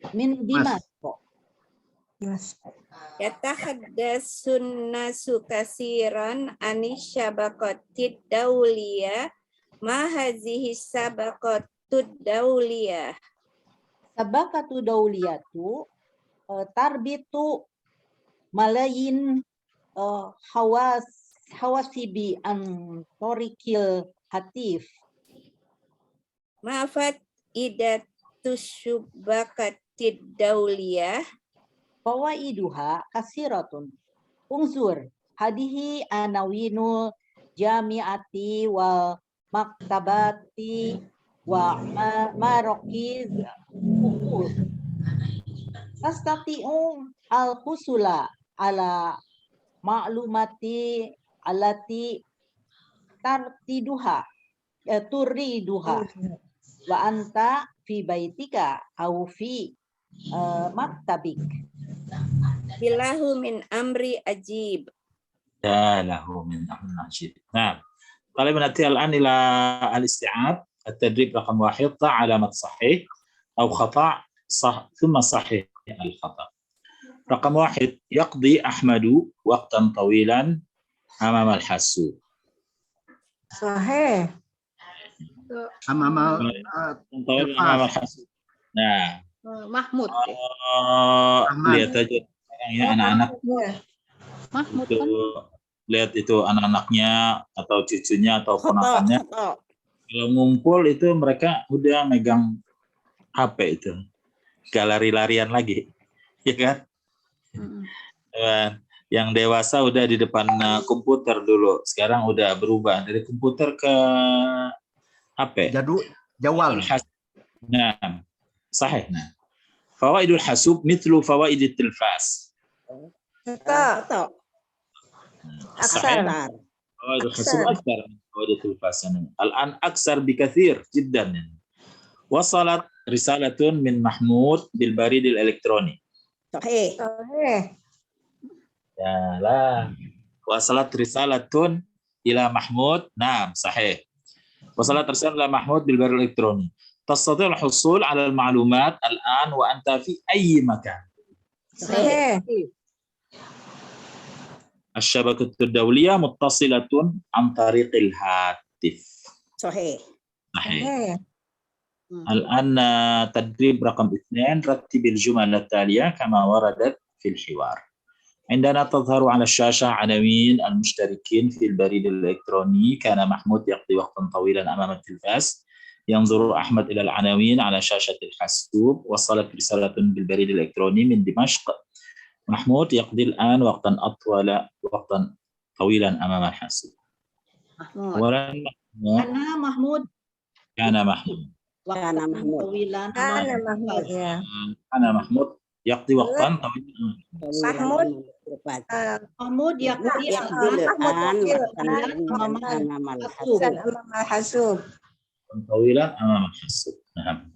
Yatahaddatsun nasu kasiran anisyabaqatid dawliyah ma hazihi sabaqatud dawliyah. Sabakatu dauliyatu tarbitu malayin hawasibi an torikil hatif. Ma'afat idatus syubakatid dawliyah. Fawaiduha kasiratun. Unzur hadihi anawinul jamiati wal maktabati wa marokiz ukur. Tastati'u al-husula ala ma'lumati alati turiduha wa anta fi baitika au fi maktabik. Bilahu min amri ajib. له من أمر عجيب. نعم. طالب نأتي الآن إلى الاستيعاب. التدريب رقم 1 ضع علامة صحيح أو خطأ ثم صحيح الخطأ. رقم 1 يقضي أحمد وقتا طويلا أمام الحاسوب. Sahih. Amama طويلا أمام الحاسوب. Nah, Mahmud. lihat aja ya anak-anak Mahmud itu, kan? lihat itu anak-anaknya atau cucunya atau ponakannya kalau ngumpul itu mereka udah megang HP itu, gak lari-larian lagi, ya kan? Yang dewasa udah di depan komputer dulu, sekarang udah berubah dari komputer ke HP. Jawal. Nah, sahih. Nah, fawaidul hasub mithlu fawaidit tilfas. Betul. Aksar. فوائد الحاسوب أكثر من فوائد التلفاز. الآن أكثر بكثير جدا. وصلت رسالة من محمود بالبريد الإلكتروني. Sahih. يا لا. وصلت رسالة إلى محمود نعم صحيح وصلت رسالة إلى محمود بالبريد الإلكتروني تستطيع الحصول على المعلومات الآن وأنت في أي مكان. صحيح. الشبكة الدولية متصلة عن طريق الهاتف. صحيح. صحيح. صحيح. الآن تدريب رقم 2 رتب الجمل التالية كما وردت في الحوار. عندنا تظهر على الشاشة عناوين المشتركين في البريد الإلكتروني. كان محمود يقضي وقتا طويلا أمام التلفاز. ينظر أحمد إلى العناوين على شاشة الحاسوب. وصلت رسالة بالبريد الإلكتروني من دمشق. محمود يقضي الآن وقتا طويلا أمام الحاسوب. محمود. أولا أنا محمود. كان محمود. Kana Mahmud. طويلا Ana Mahmud ya. أنا محمود يقضي وقتا طويلا. Mahmud. محمود يقضي Hasub. طويلا أمام الحاسوب. نعم.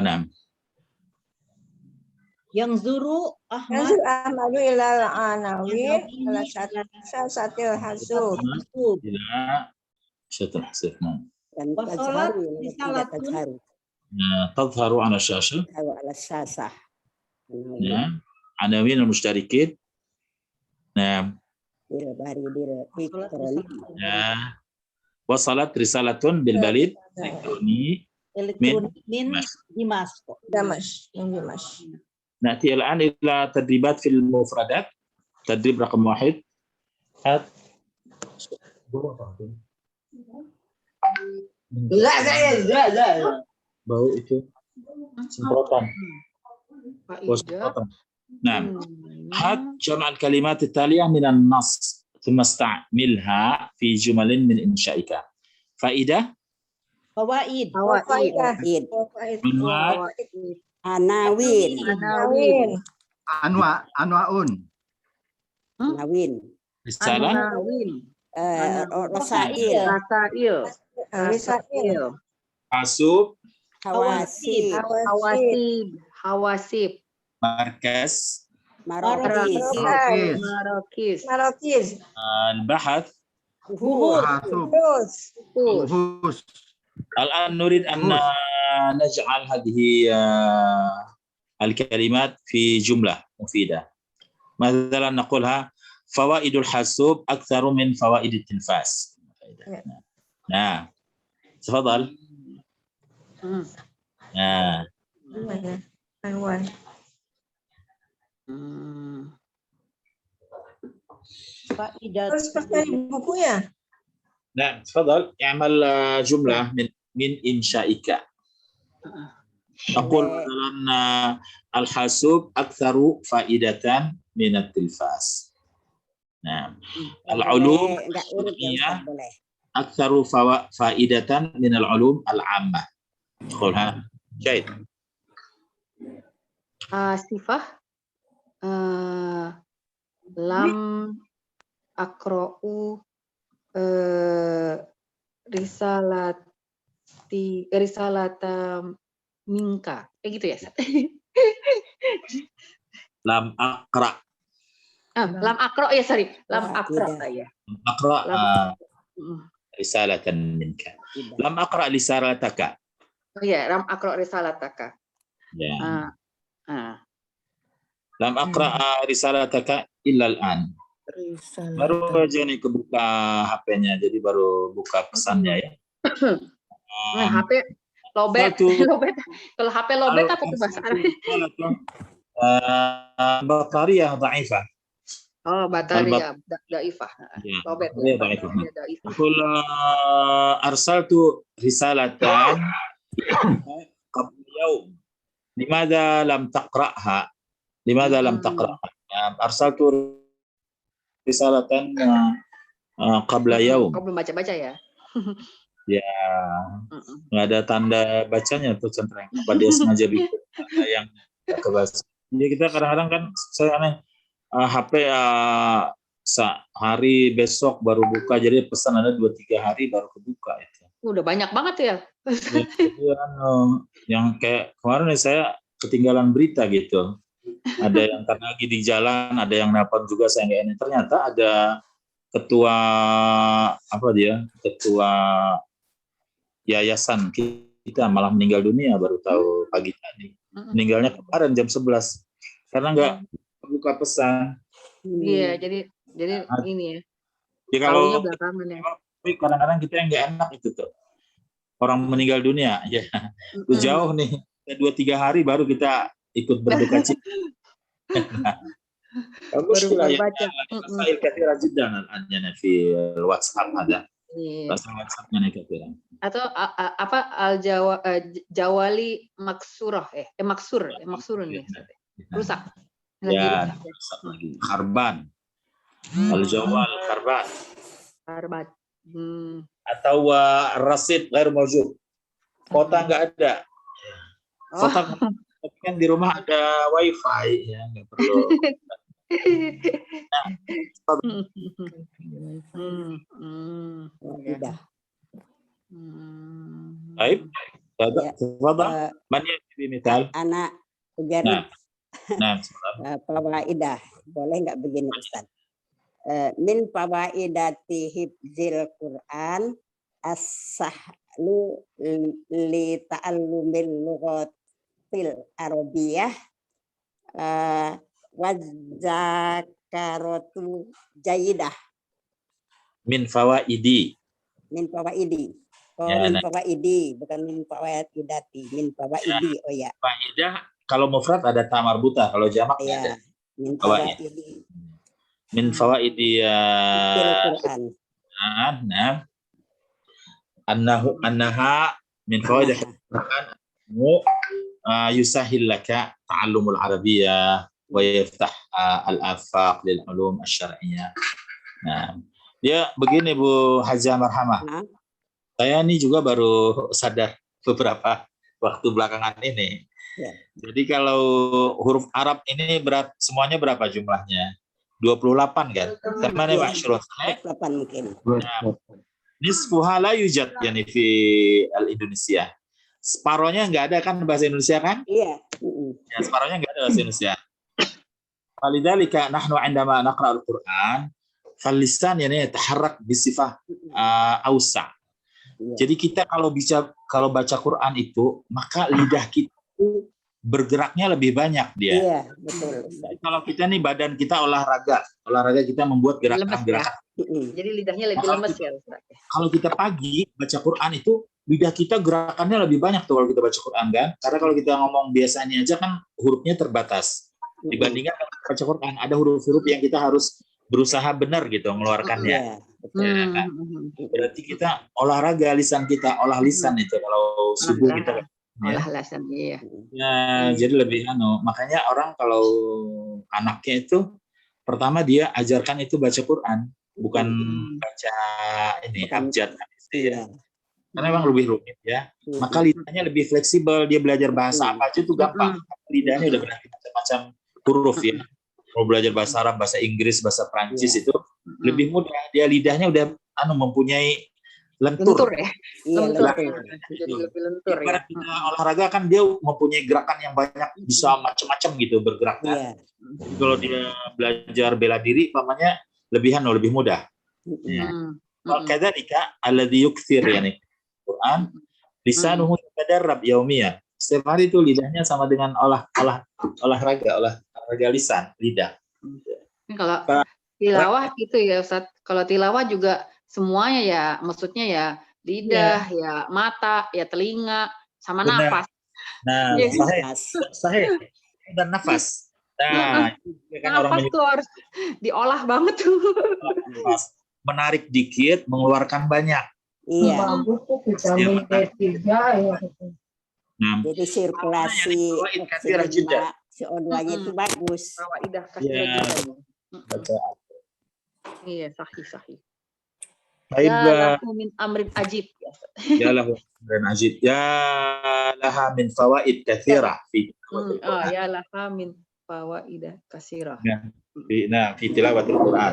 نعم. ينظر أحمد Yanzur Ahmadu ilal anawin ala satil hasub. إلى شاشة الحاسوب. نعم. وصلت رسالة تظهر على الشاشة. على الشاشة. نعم. عناوين المشتركين. نعم. وصلت رسالة بالبريد الإلكتروني من دمشق. Dimash. نأتي الآن إلى تدريبات في المفردات. تدريب رقم 1. Bau itu semprotan. نعم. هات جمع الكلمات التالية من النص ثم استعملها في جمل من إنشائك. فائدة. فوائد. Anawin. Anwaun. Anawin. رسالة. Rasail. حاسوب. Hawasib. مركز. Marokis. البحث. Buhus. الآن نريد أن نجعل هذه الكلمات في جملة مفيدة. مثلا نقولها فوائد الحاسوب أكثر من فوائد التلفاز. نعم. تفضل. Harus pakai buku ya? نعم تفضل اعمل جملة من إنشائك. تقول مثلا الحاسوب أكثر فائدة من التلفاز. نعم. العلوم الشرعية أكثر فائدة من العلوم العامة. تقولها جيد. Sifah lam akra'u risalata minka. Kayak gitu ya, Sat? Lam akra. Lam akro ya, sorry. Lam akro ya. Akra risalatan minka. Lam akra risalataka. Oh ya, lam akro risalataka. Ya. Lam akra risalataka illa al-an. Baru aja nih kebuka HP-nya, jadi baru buka pesannya ya. HP lobet. Kalau HP lobet apa tuh bahasa Arab? Batariyah dhaifah. Oh, batariyah dhaifah. Lobet. Qul arsaltu risalatan qabla yawm. Limadha lam taqra'ha? Limadha lam taqra'ha? Arsaltu risalatan qabla yaum. Kau belum baca-baca ya? Ya, nggak ada tanda bacanya tuh centreng. Apa dia sengaja bikin tanda yang kebaca. Jadi kita kadang-kadang kan saya aneh HP sehari besok baru buka, jadi pesan ada 2-3 hari baru kebuka itu. Udah banyak banget ya. Yang kayak kemarin saya ketinggalan berita gitu. Ada yang karena lagi di jalan, ada yang nelpon juga saya nggak ini. Ternyata ada ketua apa dia? Ketua yayasan kita malah meninggal dunia baru tahu pagi tadi. Meninggalnya kemarin jam 11 karena nggak buka pesan. Iya, jadi ini ya. Ya kalau Tahunya belakangan ya. kadang-kadang kita yang nggak enak itu tuh. Orang meninggal dunia, ya jauh nih, 2-3 hari baru kita ikut berduka cita. Baru baca. Masail katsira jiddan al-an fi WhatsApp ada. Iya. Masail WhatsApp-nya nih katsira. Atau apa Jawali maksurah maksur nih. Rusak. Ya, rusak lagi. Kharban. Al-jawal kharban. Harbat. Atau rasid ghair mawjud. Kota nggak ada. Kota kan di rumah ada wifi ya, nggak perlu. Udah. Baik. Tafadhal. Man yati misal? Anak ujar Nah, fawaidah. Boleh nggak begini Ustaz? Min fawaidati hifzil Quran as-sahlu li ta'allumil lughatil arabiyyah wa zakaratu jayidah. min fawaidi. Min fawaidi. Oh, Ya, min nah. fawaidi, bukan min fawaidati, min fawaidi. Oh ya. Faidah kalau mufrad ada ta marbuta, kalau jamak nggak ada. Ya, min Fawaid. fawaidi. Min fawaidi Hifzil Quran. annaha min fawaid Quran yusahil laka ta'allumul arabiyyah wa yaftah al-afaq lil ulum asy-syar'iyyah. Nah, dia begini Bu Haja Marhamah. Saya ini juga baru sadar beberapa waktu belakangan ini. Ya. Jadi kalau huruf Arab ini semuanya berapa jumlahnya? 28 kan? Tamane ma'syurun. 8 mungkin. Nisfuha la yujad yani fi al-Indonesia. Separohnya enggak ada kan bahasa Indonesia kan? Iya. Ya, separohnya enggak ada bahasa Indonesia. Walidzalika nahnu 'indama naqra al-Qur'an fal-lisan yani yataharrak bisifah awsa. Jadi kita kalau baca Quran itu, maka lidah kita itu bergeraknya lebih banyak dia. Iya, betul. Jadi kalau kita nih badan kita olahraga kita membuat gerakan-gerakan. Jadi lidahnya lebih lemes ya Ustaz. Kalau kita pagi baca Quran itu lidah kita gerakannya lebih banyak tuh kalau kita baca Quran kan. Karena kalau kita ngomong biasanya aja kan hurufnya terbatas. Dibandingkan kalau kita baca Quran ada huruf-huruf yang kita harus berusaha benar gitu mengeluarkannya. Ya, kan? Berarti kita olahraga lisan kita, olah lisan itu kalau subuh kita olah lisan iya. Ya, jadi lebih makanya orang kalau anaknya itu pertama dia ajarkan itu baca Quran, bukan baca ini abjad ya. Karena memang lebih rumit ya. Maka lidahnya lebih fleksibel, dia belajar bahasa apa aja itu gampang. Lidahnya udah berarti macam-macam huruf ya. Mau belajar bahasa Arab, bahasa Inggris, bahasa Prancis itu lebih mudah. Dia lidahnya udah mempunyai lentur ya. Lentur. Jadi lebih lentur ya. Kita olahraga kan dia mempunyai gerakan yang banyak, bisa macam-macam gitu bergerak kan. Jadi kalau dia belajar bela diri pamannya lebih mudah. Kadzalika alladzi yukthir yani Quran lisanuhu yatadarrab yaumiyah. Setiap hari itu lidahnya sama dengan olahraga lisan, lidah. Kalau tilawah gitu ya Ustaz. Kalau tilawah juga semuanya ya, maksudnya ya lidah, ya mata, ya telinga, sama nafas. Nah, sahih dan nafas. Nah, kan nafas tuh harus diolah banget tuh. Menarik dikit, mengeluarkan banyak. Iya. Bagus tuh vitamin D3 ya. Jadi sirkulasi CO2-nya itu bagus. Fawaidah Ya. Iya, sahih. Baik, Ya lahu min amrin ajib. Ya lahu amrin ajib. Ya laha min fawaid katsira fi. Ya laha min fawaidah katsira. Nah, fi tilawatil Quran.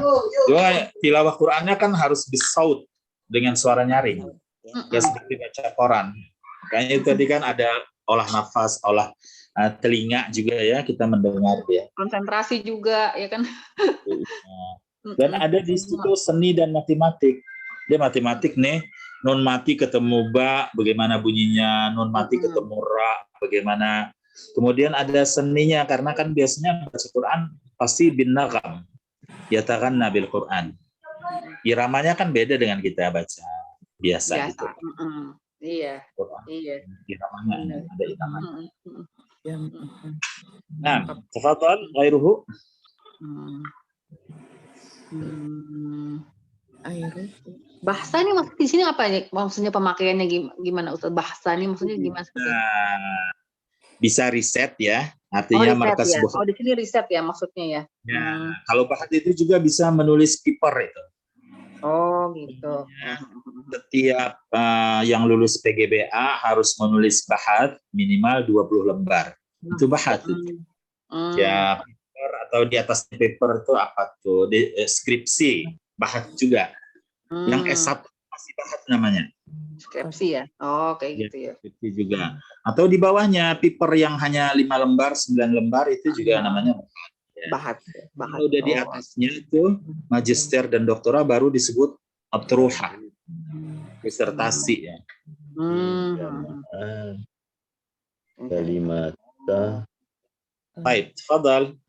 Cuma tilawah Qurannya kan harus bisaut dengan suara nyaring. Ya seperti baca Quran. Makanya itu tadi kan ada olah nafas, olah telinga juga ya kita mendengar ya. Konsentrasi juga ya kan. Dan ada di situ seni dan matematik. Dia matematik nih, nun mati ketemu ba, bagaimana bunyinya, nun mati ketemu ra, bagaimana. Kemudian ada seninya, karena kan biasanya baca Quran pasti bin nagam, yataganna bil Quran. Iramanya kan beda dengan kita baca biasa gitu. Iya. Quran. Iya. Iramanya ada iramanya. Nah, tafadhal ghairuhu. Bahasa ini maksud di sini apa nih? Maksudnya pemakaiannya gimana Ustaz? Bahasa ini maksudnya gimana? Bisa riset ya, artinya markas ya. buah. Di sini riset ya maksudnya ya. Kalau bahat itu juga bisa menulis paper itu. Oh gitu. Setiap yang lulus PGBA harus menulis bahat minimal 20 lembar. Itu bahat. Ya, paper atau di atas paper itu apa tuh? Deskripsi bahat juga. Yang S1 masih bahat namanya. Skripsi ya. Oh, kayak gitu ya. Skripsi juga. Atau di bawahnya paper yang hanya 5 lembar, 9 lembar itu juga namanya bahat. Kalau udah di atasnya itu magister dan doktora baru disebut atruha. Disertasi ya. Kalimata. Baik, tafadhal.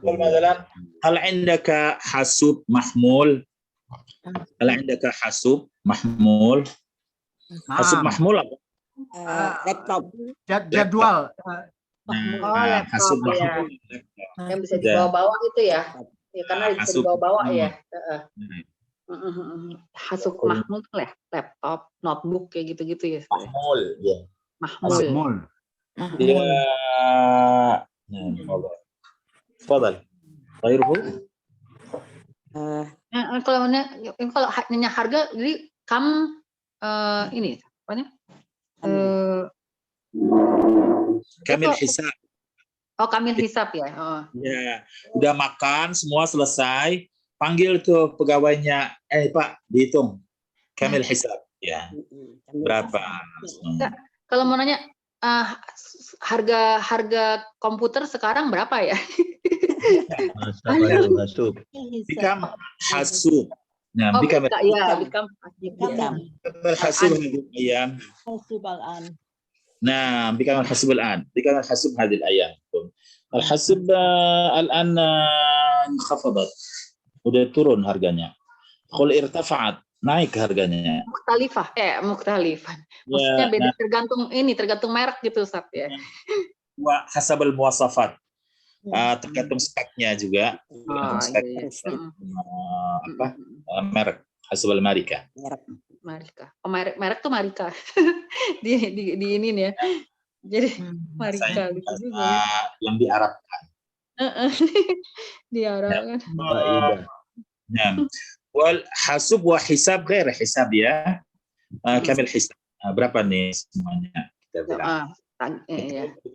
مثلا هل عندك حاسوب محمول؟ هل عندك حاسوب محمول؟ حاسوب محمول apa? Laptop. Jadwal. Hasub ya. Yang bisa dibawa-bawa itu ya. Ya karena bisa dibawa-bawa ya. Hasub mahmul lah, laptop, notebook kayak gitu-gitu ya. Mahmul ya. Mahmul. Ya. Tafadhal. Ghairuhu? Kalau hanya harga jadi ini apa namanya? Kamil hisab. Oh, kamil hisab ya. Oh. Ya, udah makan semua selesai, panggil tuh pegawainya, Pak, dihitung. Kamil hisab ya. Berapa? Kalau mau nanya harga komputer sekarang berapa ya? Hasub. Bikam hasub. Nah, bikam hasub ayam. Nah, bikam hasub al-an. Bikam hasub hadhihi al-ayam. Al-hasub al-an khafadat. Udah turun harganya. Qul irtafa'at, naik harganya. Mukhtalifan. Maksudnya beda tergantung merek gitu Ustaz ya. Wa hasabal muwasafat. Tergantung speknya juga. Merek hasabal marika. Oh, merek tuh Marika. di ini nih ya. Jadi Marika gitu. Yang diarabkan. Diarabkan. Nah, wal hasub wa hisab ghair hisab ya. Kamil hisab. Berapa nih semuanya kita bilang?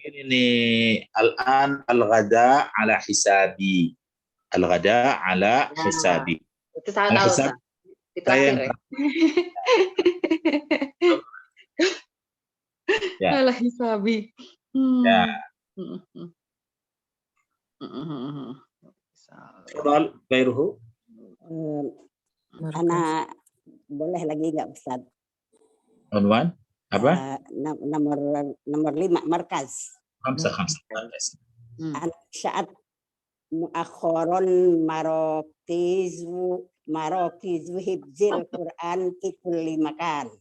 Ini al-an al-ghada ala hisabi. Al-ghada ala hisabi. Itu salah. Ya. Ala hisabi. Ya. Soal Gairuhu? Anak boleh lagi nggak Ustaz? Unwan? Apa? Nomor 5 markaz. Khamsa. Saat muakhiron marokizu hibzil Quran fi kulli makan.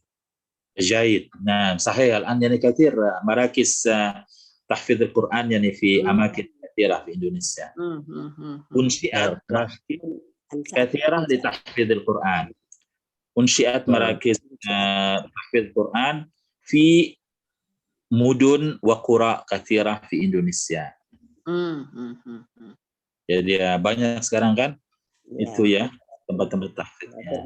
جيد. نعم صحيح. الآن يعني كثير مراكز تحفيظ القرآن يعني في أماكن كثيرة في إندونيسيا. أنشئت كثيرة لتحفيظ القرآن. أنشئت مراكز تحفيظ القرآن في مدن وقرى كثيرة في إندونيسيا. Jadi ya banyak sekarang kan itu ya tempat-tempat tahfidnya.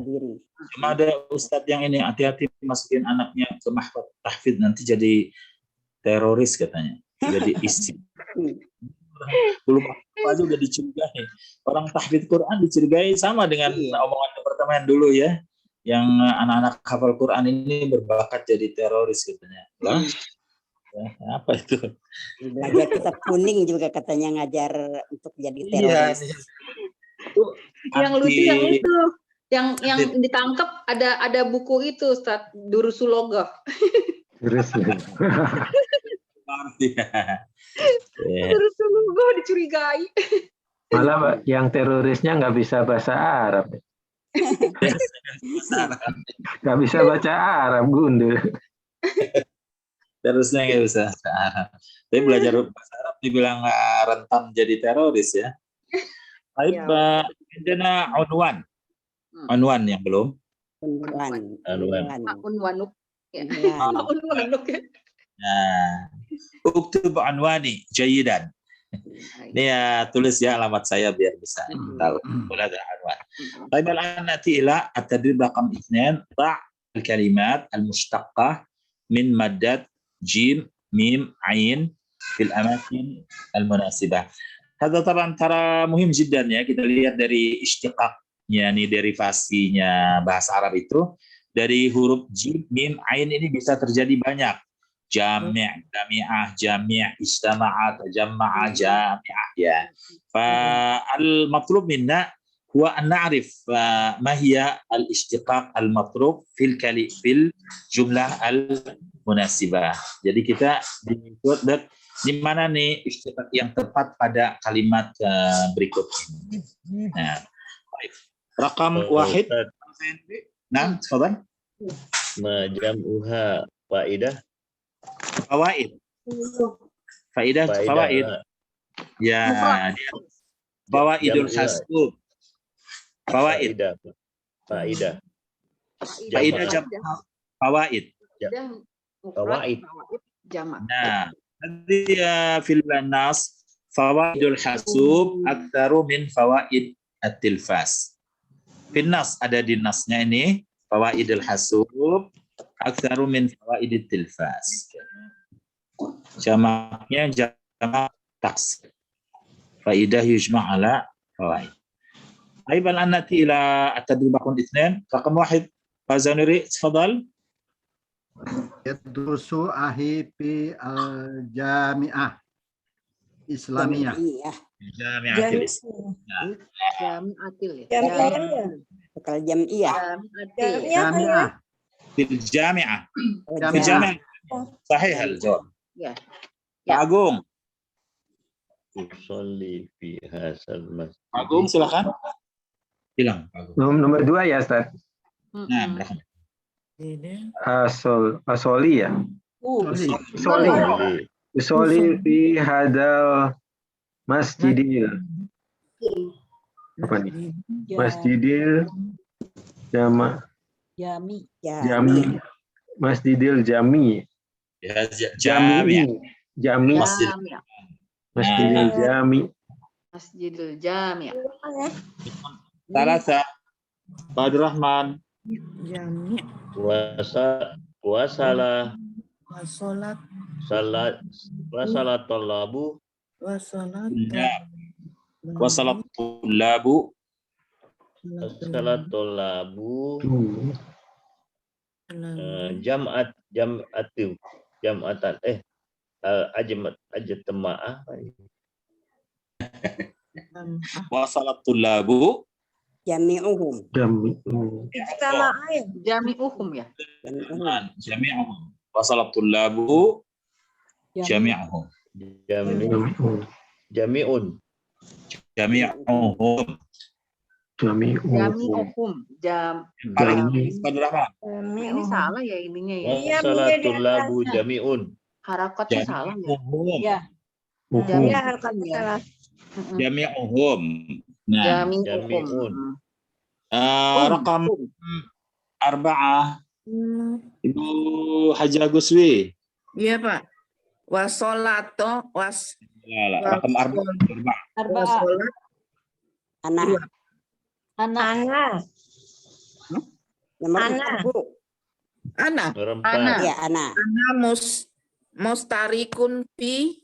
Cuma ada ustadz yang ini hati-hati masukin anaknya ke mahfad tahfidz nanti jadi teroris katanya. Jadi isi. Belum apa aja udah dicurigai. Orang tahfidz Quran dicurigai sama dengan omongan departemen dulu ya. Yang anak-anak hafal Quran ini berbakat jadi teroris katanya. Lah, Apa itu? Belajar kitab kuning juga katanya ngajar untuk jadi Iya. teroris. Yang lucu yang itu, yang ditangkap ada buku itu, Ustaz, Durusulogoh. Terus Durusulogoh dicurigai. malah yang terorisnya nggak bisa bahasa Arab. Nggak bisa baca Arab, Gundul. Terusnya nggak bisa bahasa Arab. Tapi belajar bahasa Arab dibilang rentan jadi teroris ya. Baik, Indana unwan. Unwan yang belum. Unwanuk. Ya. Unwan. Unwanuk. Nah, uktub unwani jayidan. Ini ya tulis ya alamat saya biar bisa tahu. Boleh ada unwan. Baik, الآن نأتي إلى التدريب رقم 2. ضع الكلمات المشتقة من مادات جيم ميم عين في الأماكن المناسبة. هذا طبعا ترى مهم جدا ya, kita lihat dari istiqaqnya nih, derivasinya bahasa Arab itu dari huruf jim mim ain ini bisa terjadi banyak. Jami', jami'ah, jami' ijtama'a, tajamma'a, jami'ah ya. Fal-matlub minna huwa an na'rif ma hiya al-istiqaq al-matlub fil jumlah al-munasibah. Jadi kita diikut di mana nih istiqaq yang tepat pada kalimat berikut ini. Nah, baik. Rakam wahid. Nah, tafadhal. Ma jam'uha faidah. Fawaid. Faidah fawaid. Ya, fawaidul hasub. Fawaid. Faidah. Faidah jam fawaid. Fawaid. Jamak. Nah, nanti fil nas fawaidul hasub aktsaru min fawaid at-tilfas. Fil nas ada di nasnya ini fawaidul hasub aktsaru min fawaid at-tilfas. Jamaknya jamak taksir. Faidah yujma' ala fawaid. أيضا أن نأتي إلى التدريب رقم 2. رقم 1 فازانوري تفضل. يدرس أخي في الجامعة إسلامية. Jami'atil Islam. Jami'iyah. جامعة. في الجامعة. في الجامعة. صحيح الجواب. Ya. Pak Agung. Usolli fi hasal masjid. Pak Agung silakan. Hilang Pak Agung. Nomor 2 ya, Ustaz. Nah, berapa? Asoli ya. Usoli fi hadal masjidil. Apa nih? Masjidil jami. Masjidil jami. Ya, Jami'. Jami. Masjidil jami. Masjidul Jami'. Talasa. Pak Abdurrahman. Wasala tolabu Wasalat tullabu. jam'atan ajtama'ah. Wasalat tullabu. Jami'uhum. Jami'uhum ya. Jami'uhum. Wasalat tullabu. Jami'uhum. Jami'un. Jami'uhum. Jami'uhum. Pak Abdurrahman. Ini salah ya ininya ya. Wasalatul labu jami'un. Harakatnya salah ya. Jami'uhum. Nah, Jami'uhum. Rakam 4. Ibu Haji Aguswi. Iya, Pak. Wasolato Rakam 4. Anak. Ana. Ya, anak. Ana mustarikun fi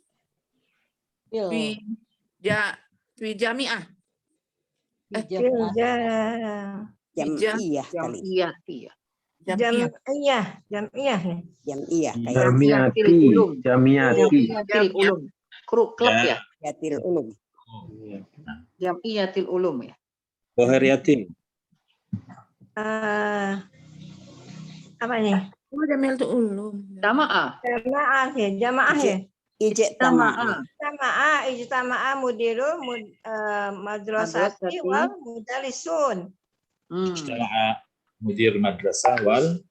jami'ah. Jami'iyah kali. Iya. Jam'iyah nih. Jam'iyah kayak Jamiati, Jamiati. Jamiatil ulum. Klub ya. Yatil Ulum. Jamiatil ulum ya. Koheriatin. Apa nih? Oh, Jamiatul Ulum. Jamaah. Jamaah ya. Ijtama'a. Ijtama'a mudiru madrasati wal mudarisun. Ijtama'a mudir madrasah wal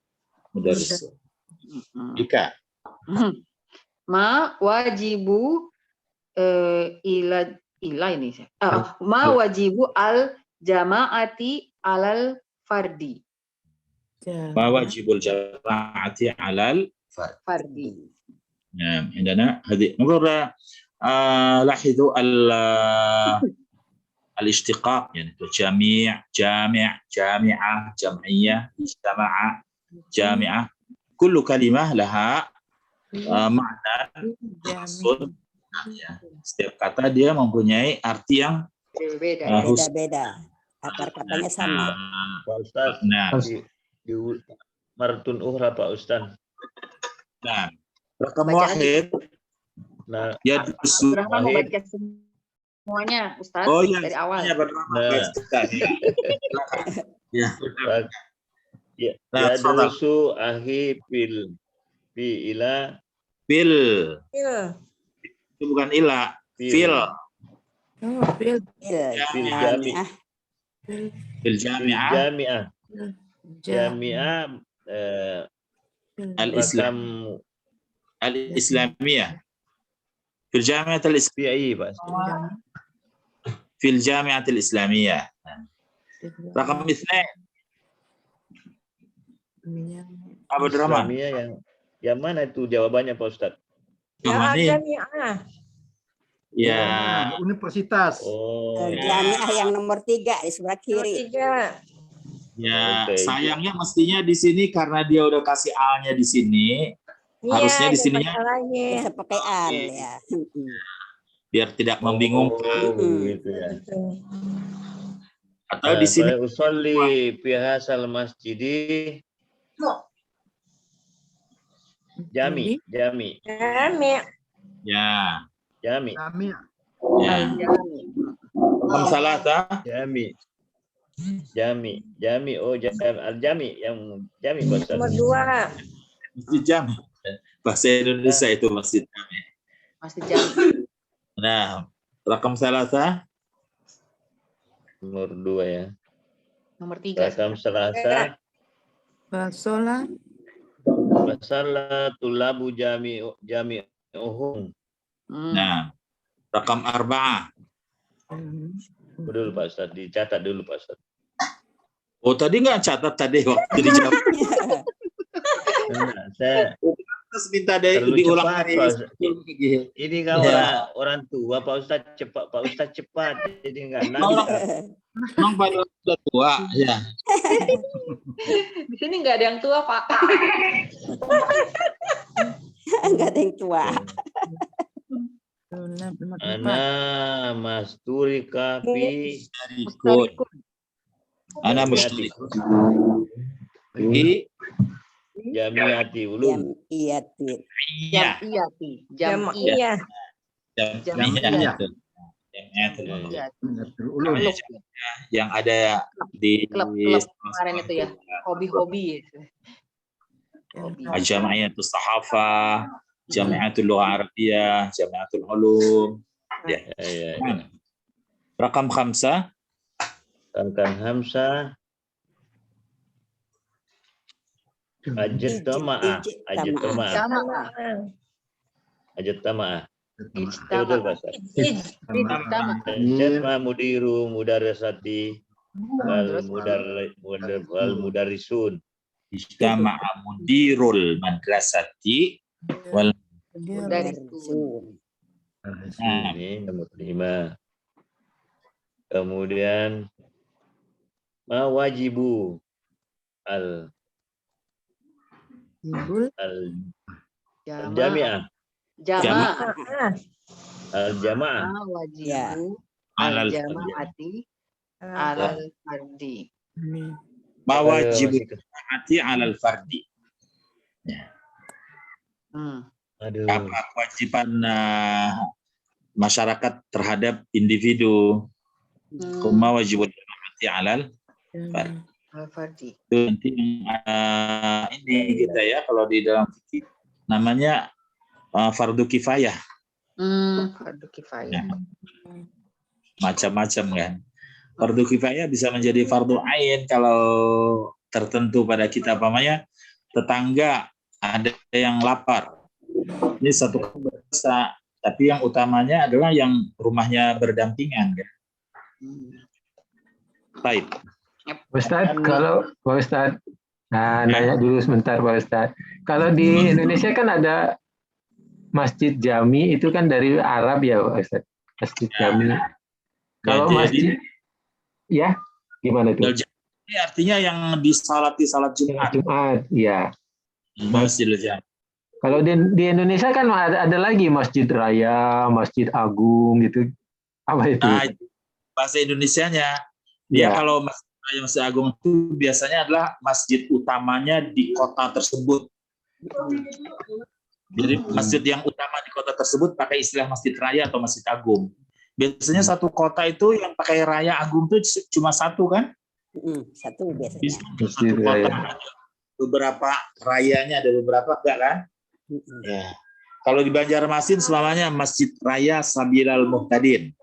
mudarris. Ika. Ma wajibu ila ini. Ma wajibu al jama'ati alal fardi. Ma wajibul jama'ati alal Fardi. نعم عندنا هذه نقول لاحظوا الاشتقاق يعني جميع جامع جامعة جمعية اجتماع جامعة كل كلمة لها معنى maksud. Setiap kata dia mempunyai arti yang Beda-beda. Akar katanya sama. Pak Ustaz, di martun ukhra Pak Ustaz. Nah, rakam wahid. Nah, Ya dusu. Berapa mau baca semuanya, Ustaz? Oh iya, dari awal. Ya. Ya dusu ahi fi ila Fil. Itu bukan ila. Fil. Oh, Fil. fil jami'ah. Fil jami'ah. Jami'ah. Jami'ah Al-Islam. Al-Islamiyah. Fil Jami'ah Al-Islamiyah. Pak. Fil Jami'ah Al-Islamiyah. Rakam itsnain. Abu Rahman. Islamiyah yang mana itu jawabannya Pak Ustaz? Yang mana? Jami'ah. Ya. Universitas. Oh. Jami'ah yang nomor 3 di sebelah kiri. Ya, sayangnya mestinya di sini karena dia udah kasih A-nya di sini, harusnya di sininya Bisa pakai al ya. biar tidak membingungkan. Gitu ya. Atau di sini usolli fi hasal masjidi jami. ya. Jami. Ya. Kam salata. Jami. Oh, al-jami yang jami bahasa. Nomor 2. Masjid Jami. Bahasa Indonesia itu masjid Jami. Masjid Jami. Nah, rakam salata. Nomor 2 ya. Nomor 3. Rakam salasa. Basola. Tulabu jami'uhum. Nah, rakam arba'ah. Dulu Pak Ustaz, dicatat dulu Pak Ustaz. Oh, tadi nggak catat tadi waktu dijawab. Nah, saya Terus minta diulang lagi. Ini kan orang tua Pak Ustaz cepat, jadi nggak nangis. Memang pada sudah tua, ya. Di sini nggak ada yang tua, Pak. Nggak ada yang tua. Ana masturika fi Ana mustarikun fi jamiati ulum. Jamiah. Yang ada di klub kemarin itu ya, hobi-hobi. Jamiatul Sahafah, Jamiatul Lugha Arabiyah, Jamiatul Ulum. Ya. Rakam 5. Rakam 5. Ajtama'ah. Ijtama mudiru mudarrisati wal mudarrisun. Ijtama'a mudirul madrasati wal mudarrisun. Ini nomor 5. Kemudian ma wajibu al jami'ah. Al-jamaah. Wajibu al-jamaati alal fardi. Mawajibul jamaati 'alal fardi. Ya. Aduh. Apa kewajiban masyarakat terhadap individu? Mawajibul jamaati 'alal fardi. Itu nanti ini kita ya kalau di dalam fikih namanya fardu kifayah. Fardu kifayah. Macam-macam kan. Fardu kifayah bisa menjadi fardu ain kalau tertentu pada kita, pamannya tetangga ada yang lapar. Ini satu dosa, tapi yang utamanya adalah yang rumahnya berdampingan kan. Baik. Ustaz, kalau Pak Ustaz, nanya dulu sebentar Pak Ustaz. Kalau di Indonesia kan ada Masjid Jami, itu kan dari Arab ya Pak Ustaz. Masjid Jami. Kalau masjid, ya gimana tuh? Ini artinya yang disalati salat Jumat. Jumat, ya. Masjidil Jami. Kalau di Indonesia kan ada lagi Masjid Raya, Masjid Agung gitu. Apa itu? Bahasa Indonesianya, dia kalau Masjid Raya, Masjid Agung itu biasanya adalah masjid utamanya di kota tersebut. Jadi masjid yang utama di kota tersebut pakai istilah Masjid Raya atau Masjid Agung. Biasanya satu kota itu yang pakai Raya Agung itu cuma satu kan? Satu biasanya. Satu kota ada beberapa rayanya, ada beberapa enggak kan? Ya. Kalau di Banjarmasin selamanya Masjid Raya Sabilal Muhtadin.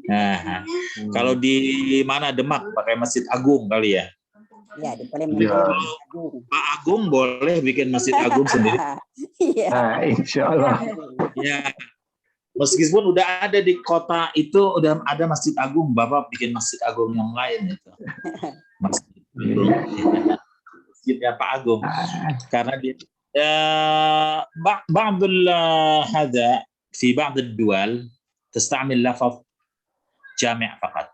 Nah, kalau di mana Demak pakai Masjid Agung kali ya? Ya, di Palembang. Pak Agung boleh bikin Masjid Agung sendiri. Iya. Insya Allah. Ya. Meskipun udah ada di kota itu, udah ada Masjid Agung, Bapak bikin Masjid Agung yang lain itu. Masjidnya Pak Agung. Karena dia ba'dul hada fi ba'd ad-duwal tastamil lafaz jami' faqat.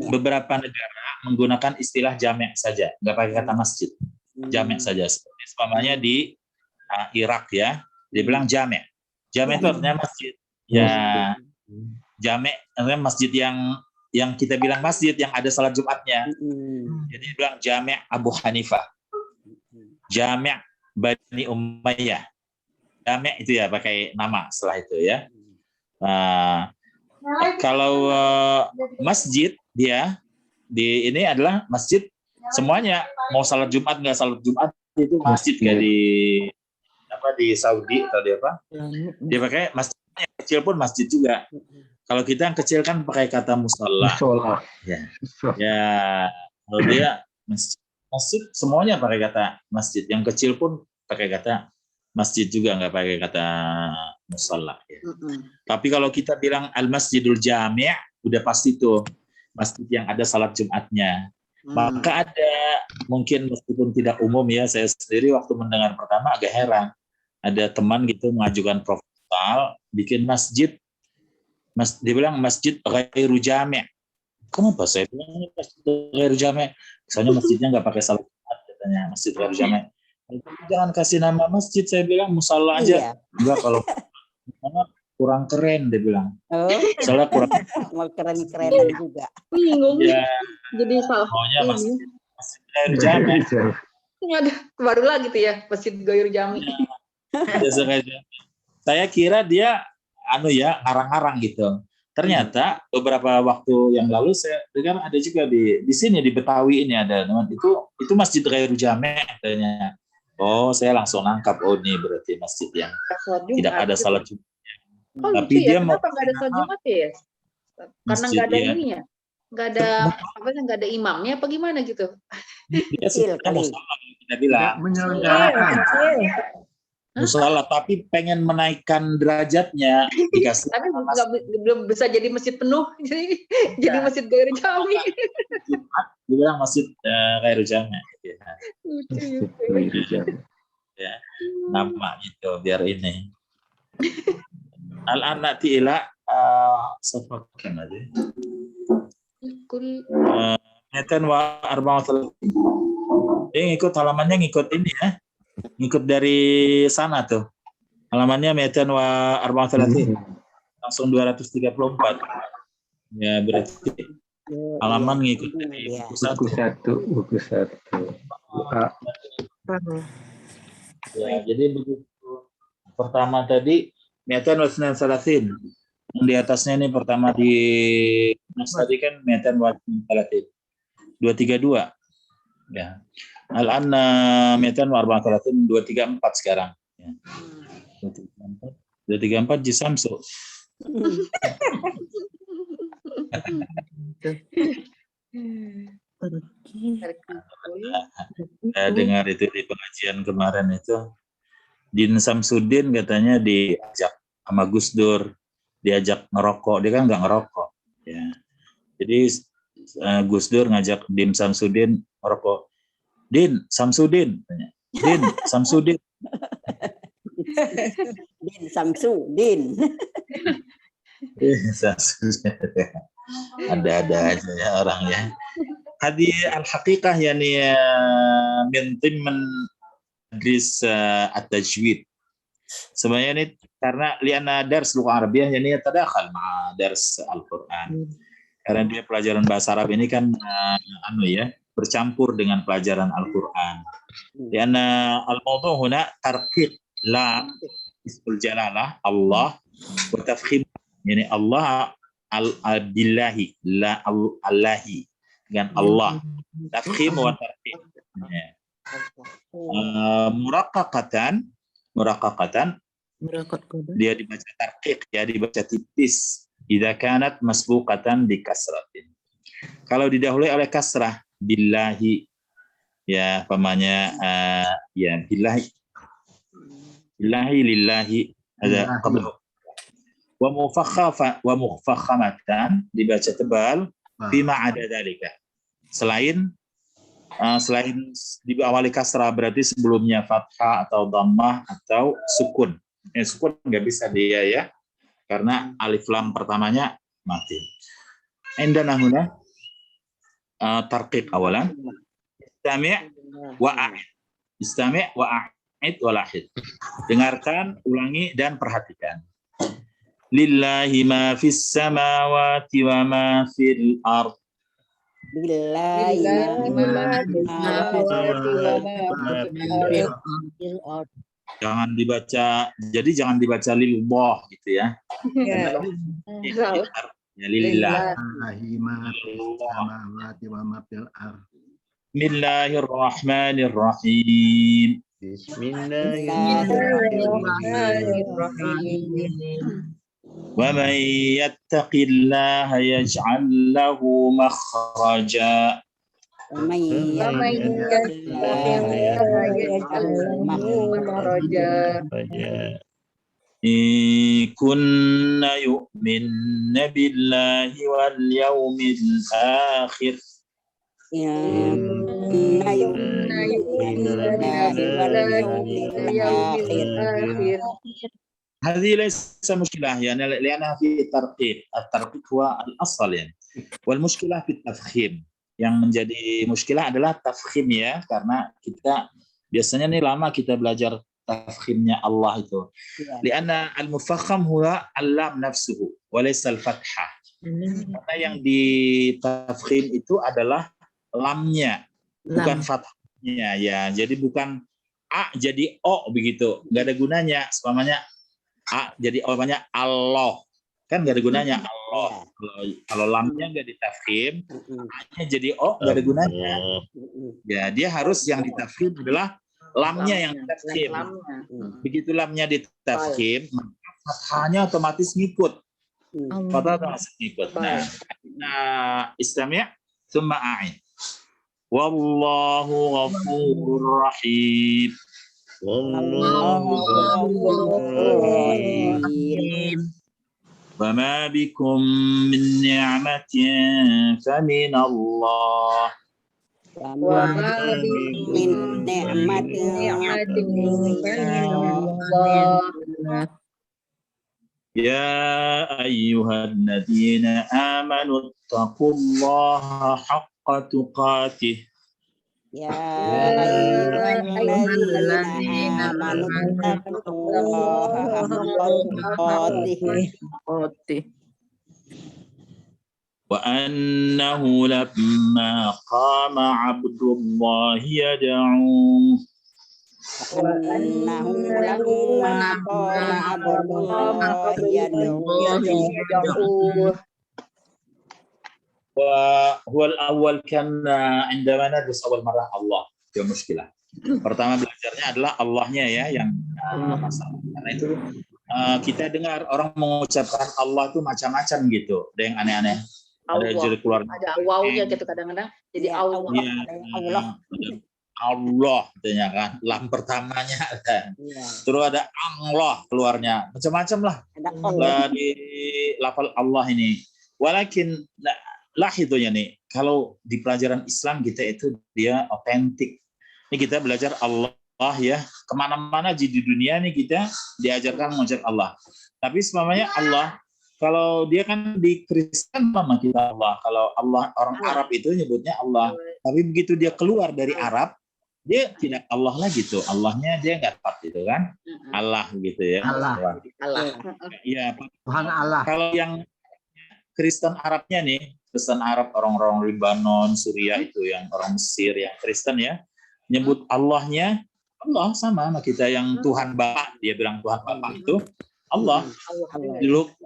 Beberapa negara menggunakan istilah jami' saja, nggak pakai kata masjid. Jami' saja. Seperti umpamanya di Irak ya, dia bilang jami'. Jami' itu artinya masjid. Ya, jami' artinya masjid yang kita bilang masjid yang ada salat Jumatnya. Jadi dia bilang jami' Abu Hanifah, jami' Bani Umayyah, jami' itu ya pakai nama setelah itu ya. Kalau masjid dia di ini adalah masjid semuanya, mau salat Jumat nggak salat Jumat itu masjid kayak di Saudi atau di apa? Dia pakai masjid yang kecil pun masjid juga. Kalau kita yang kecil kan pakai kata musalla. Ya. Ya, kalau dia masjid semuanya pakai kata masjid. Yang kecil pun pakai kata masjid juga, nggak pakai kata musalla. Ya. Tapi kalau kita bilang al-masjidul jami', udah pasti tuh masjid yang ada salat Jumatnya. Maka ada mungkin meskipun tidak umum ya, saya sendiri waktu mendengar pertama agak heran. Ada teman gitu mengajukan proposal bikin masjid, dia bilang masjid ghairu jami'. Kenapa saya bilang masjid ghairu jami'? Misalnya masjidnya nggak pakai salat Jumat, katanya masjid ghairu jami'. Jangan kasih nama masjid, saya bilang musalla aja. Enggak, kalau kurang keren, dia bilang. Soalnya kurang mau keren-kerenan juga. Bingung. Ya, jadi salah. maunya masjid ghairu jami'. Ini ada baru lagi tuh ya, Masjid Ghairu Jami'. Saya kira dia ngarang-ngarang gitu. Ternyata beberapa waktu yang lalu saya dengar ada juga di sini di Betawi ini ada teman itu masjid ghairu jami' katanya. Oh, saya langsung nangkap, oh ini berarti masjid yang tidak ada salat Jumat. Oh, tapi lucu ya, dia kenapa nggak ada salat Jumat ya? Karena nggak ada ya. ininya, nggak ada imamnya apa gimana gitu? Dia sebenarnya musalla, kita bilang menyelenggarakan. musalla, tapi pengen menaikkan derajatnya dikasih. Tapi belum bisa jadi masjid penuh, jadi masjid ghairu jami'. Dia bilang masjid ghairu jami'. Ya, nama itu biar ini. Al-anati ila safakan aja. Meten wa arba'atul. Dia ngikut halamannya, ngikut ini ya. Ngikut dari sana tuh. Halamannya meten wa arba'atul. Langsung 234. Ya berarti Halaman ngikuti Ya. Buku satu. A. Ya, jadi begitu. Pertama tadi mi'atan wasnan salasin. Yang di atasnya ini pertama di nas tadi kan mi'atan wasnan salasin. 232. Ya. Al-anna mi'atan wa arba'an salasin 234 sekarang. Ya. 234 Jisamsu. Dengar itu di pengajian kemarin itu Din Samsudin katanya diajak sama Gus Dur, diajak ngerokok, dia kan nggak ngerokok ya. Jadi Gus Dur ngajak Din Samsudin ngerokok. Din Samsudin, Din Samsudin. Din Samsudin. Ada-ada aja ya orang ya. Hadi al-haqiqah yani min timman hadis at-tajwid. Sebenarnya ini karena liana dars lughah Arabiyah yani tadakhal ma dars Al-Qur'an. Karena dia pelajaran bahasa Arab ini kan bercampur dengan pelajaran Al-Qur'an. Liana al-mawdu' huna tarqiq la ismul jalalah Allah wa tafkhim yani Allah al-billahi la Allahi dengan Allah tafkhim wa tarqiq. Muraqqaqatan dia dibaca tarqiq ya, dibaca tipis idza kanat masbuqatan bi kasratin. Kalau didahului oleh kasrah billahi ya pamannya ya billahi lillahi ada qabla wa mufakhamatan dibaca tebal bima ada dalika. Selain diawali kasrah berarti sebelumnya fathah atau dhammah atau sukun. Sukun nggak bisa dia ya, karena alif lam pertamanya mati. Indana huna tarqiq awalan. Istami' wa a'id. Istami' wa a'id wa lahid. Dengarkan, ulangi dan perhatikan. Lillahi ma fis samawati wa ma fil ard. Billahi Jangan dibaca, jadi jangan dibaca lillah gitu ya. Ya lillah. Bismillahirrahmanirrahim. Bismillahirrahmanirrahim. وَمَنْ يَتَّقِ اللَّهَ يَجْعَلْ لَهُ مَخْرَجًا ومن يتق الله يجعل له مخرجا إن كن يؤمن بالله واليوم الآخر هذه ليس مشكلة يعني لأنها في الترقيق. الترقيق هو الأصل يعني والمشكلة في التفخيم. Yang menjadi muskilah adalah tafkhim ya, karena kita biasanya nih lama kita belajar tafkhimnya Allah itu. Lianna al-mufakham huwa al-lam nafsuhu wa laysa al-fathah. Karena yang ditafkhim itu adalah lamnya, bukan fathahnya ya. Jadi bukan A jadi O begitu, nggak ada gunanya. Semuanya A jadi O namanya Allah. Kan nggak ada gunanya Allah. Kalau lamnya nggak ditafkhim, A-nya jadi O nggak ada gunanya. Ya, dia harus yang ditafkhim adalah lamnya yang ditafkhim. Begitu lamnya ditafkhim, fathahnya otomatis ngikut. Fathah otomatis ngikut. Nah, istamnya tsumma a'id. Wallahu ghafurur rahim. Wallahu ghafurur rahim. وما بكم من نعمة فمن الله وما من نعمة يا أيها الذين آمنوا اتقوا الله حق تقاته يا أيها الذين آمنوا اتقوا الله حق تقاته Wa annahu lamma qama Abdullah yad'u. وأنه لما قام عبد الله يدعوه وهو الأول كان عندما ندرس أول مرة الله itu muskilah. Pertama belajarnya adalah Allahnya ya yang masalah. Karena itu kita dengar orang mengucapkan Allah itu macam-macam gitu. Ada yang aneh-aneh. Ada jadi keluar. Ada wawnya gitu kadang-kadang. Jadi Allah. Allah. Allah katanya kan. Lam pertamanya ada. Terus ada Allah keluarnya. Macam-macam lah. Di lafal Allah ini. Walakin lah itunya nih. Kalau di pelajaran Islam kita itu dia otentik. Ini kita belajar Allah ya. Kemana-mana di dunia nih kita diajarkan mengucap Allah. Tapi semuanya Allah. Kalau dia kan di Kristen nama kita Allah. Kalau Allah orang Arab itu nyebutnya Allah. Tapi begitu dia keluar dari Arab, dia tidak Allah lagi tuh. Allahnya dia nggak tepat gitu kan. Allah gitu ya. Allah. Iya. Tuhan Allah. Kalau yang Kristen Arabnya nih, Kristen Arab orang-orang Lebanon, Suriah itu yang orang Mesir yang Kristen ya, nyebut Allahnya Allah sama kita yang Tuhan Bapa, dia bilang Tuhan Bapa itu Allah. Dulu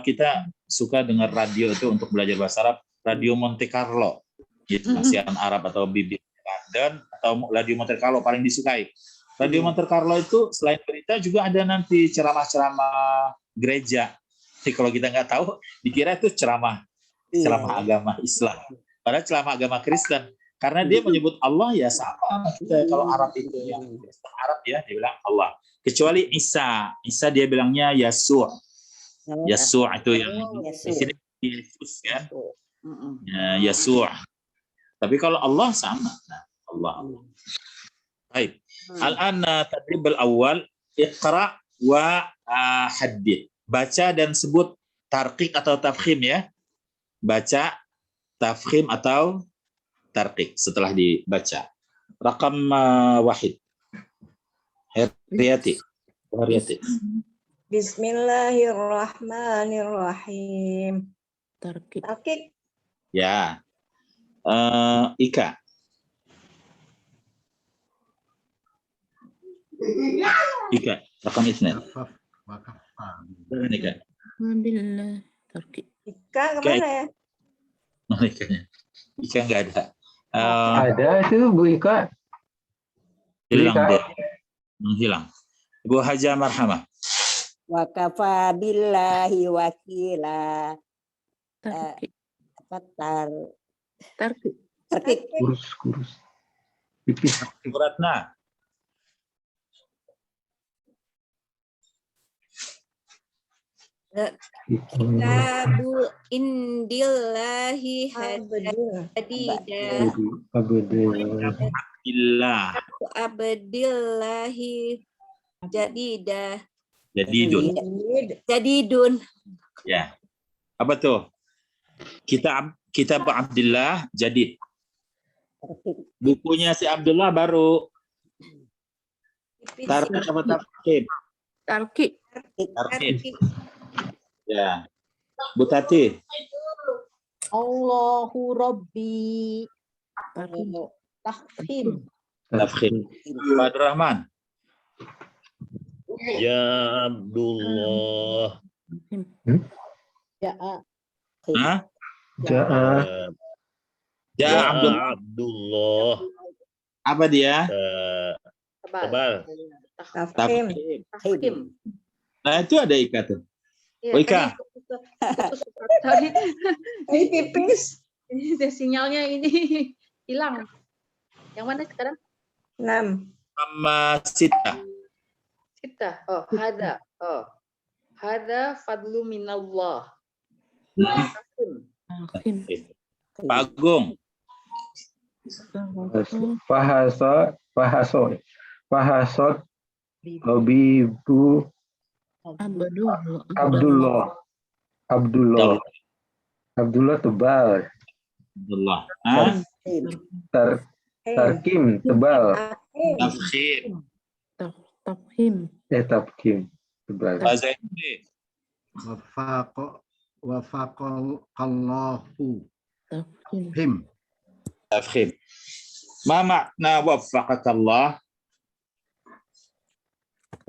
kita suka dengar radio itu untuk belajar bahasa Arab, Radio Monte Carlo, gitu, Siaran Arab atau BBC London atau Radio Monte Carlo paling disukai. Radio Monte Carlo itu selain berita juga ada nanti ceramah-ceramah gereja. Jadi kalau kita nggak tahu, dikira itu ceramah agama Islam. Padahal ceramah agama Kristen. Karena dia menyebut Allah ya sama kita. Kalau Arab itu yang Kristen Arab ya dia bilang Allah. Kecuali Isa dia bilangnya Yasuh. Yasuh itu yang di sini Yesus kan. Ya, Yasuh. Tapi kalau Allah sama. Nah, Allah. Baik. Al-ana tadrib al-awwal iqra wa haddid. Baca dan sebut tarqiq atau tafkhim ya. Baca, tafkhim atau tarqiq setelah dibaca. Rakam wahid. Riyati. Bismillahirrahmanirrahim. Tarqiq. Ya. Ika. Ika, rakam isnan. Ika. Alhamdulillah. Tarqiq. Ika kemana ya? Ika nggak ada. Ada tuh Bu Ika. Hilang dia. Menghilang. Ibu Haja Marhamah. wa kafa billahi wakila. Tarqiq. Kurus. Pipis. Ibu Ratna. Kitabu indillahi hadidah. Abdillahi jadidah. Jadidun. Ya. Apa tuh? Kitab Abdullah Jadid. Bukunya si Abdullah baru. Tarqiq apa tafkhim? Tarqiq. Ya. Bu Tati. Allahu Rabbi. Tafkhim. Pak Rahman. Ya Abdullah. Hah? Ya Abdullah. Apa dia? Tebal. Tafkhim. Nah itu ada Ika tuh. Oh, Ika. Ini pipis. Ini sinyalnya ini hilang. Yang mana sekarang? 6. Sama Sita. Oh, hada. Hada fadlu minallah. Pak Agung. Fahasot Habibu Abdullah tebal. Abdullah. Tarkim tebal. Tafkhim. Tafkhim tebal. Pak Zaini. Wafaqo Wafaqallahu him. Tafkhim. Ma makna waffaqakallah?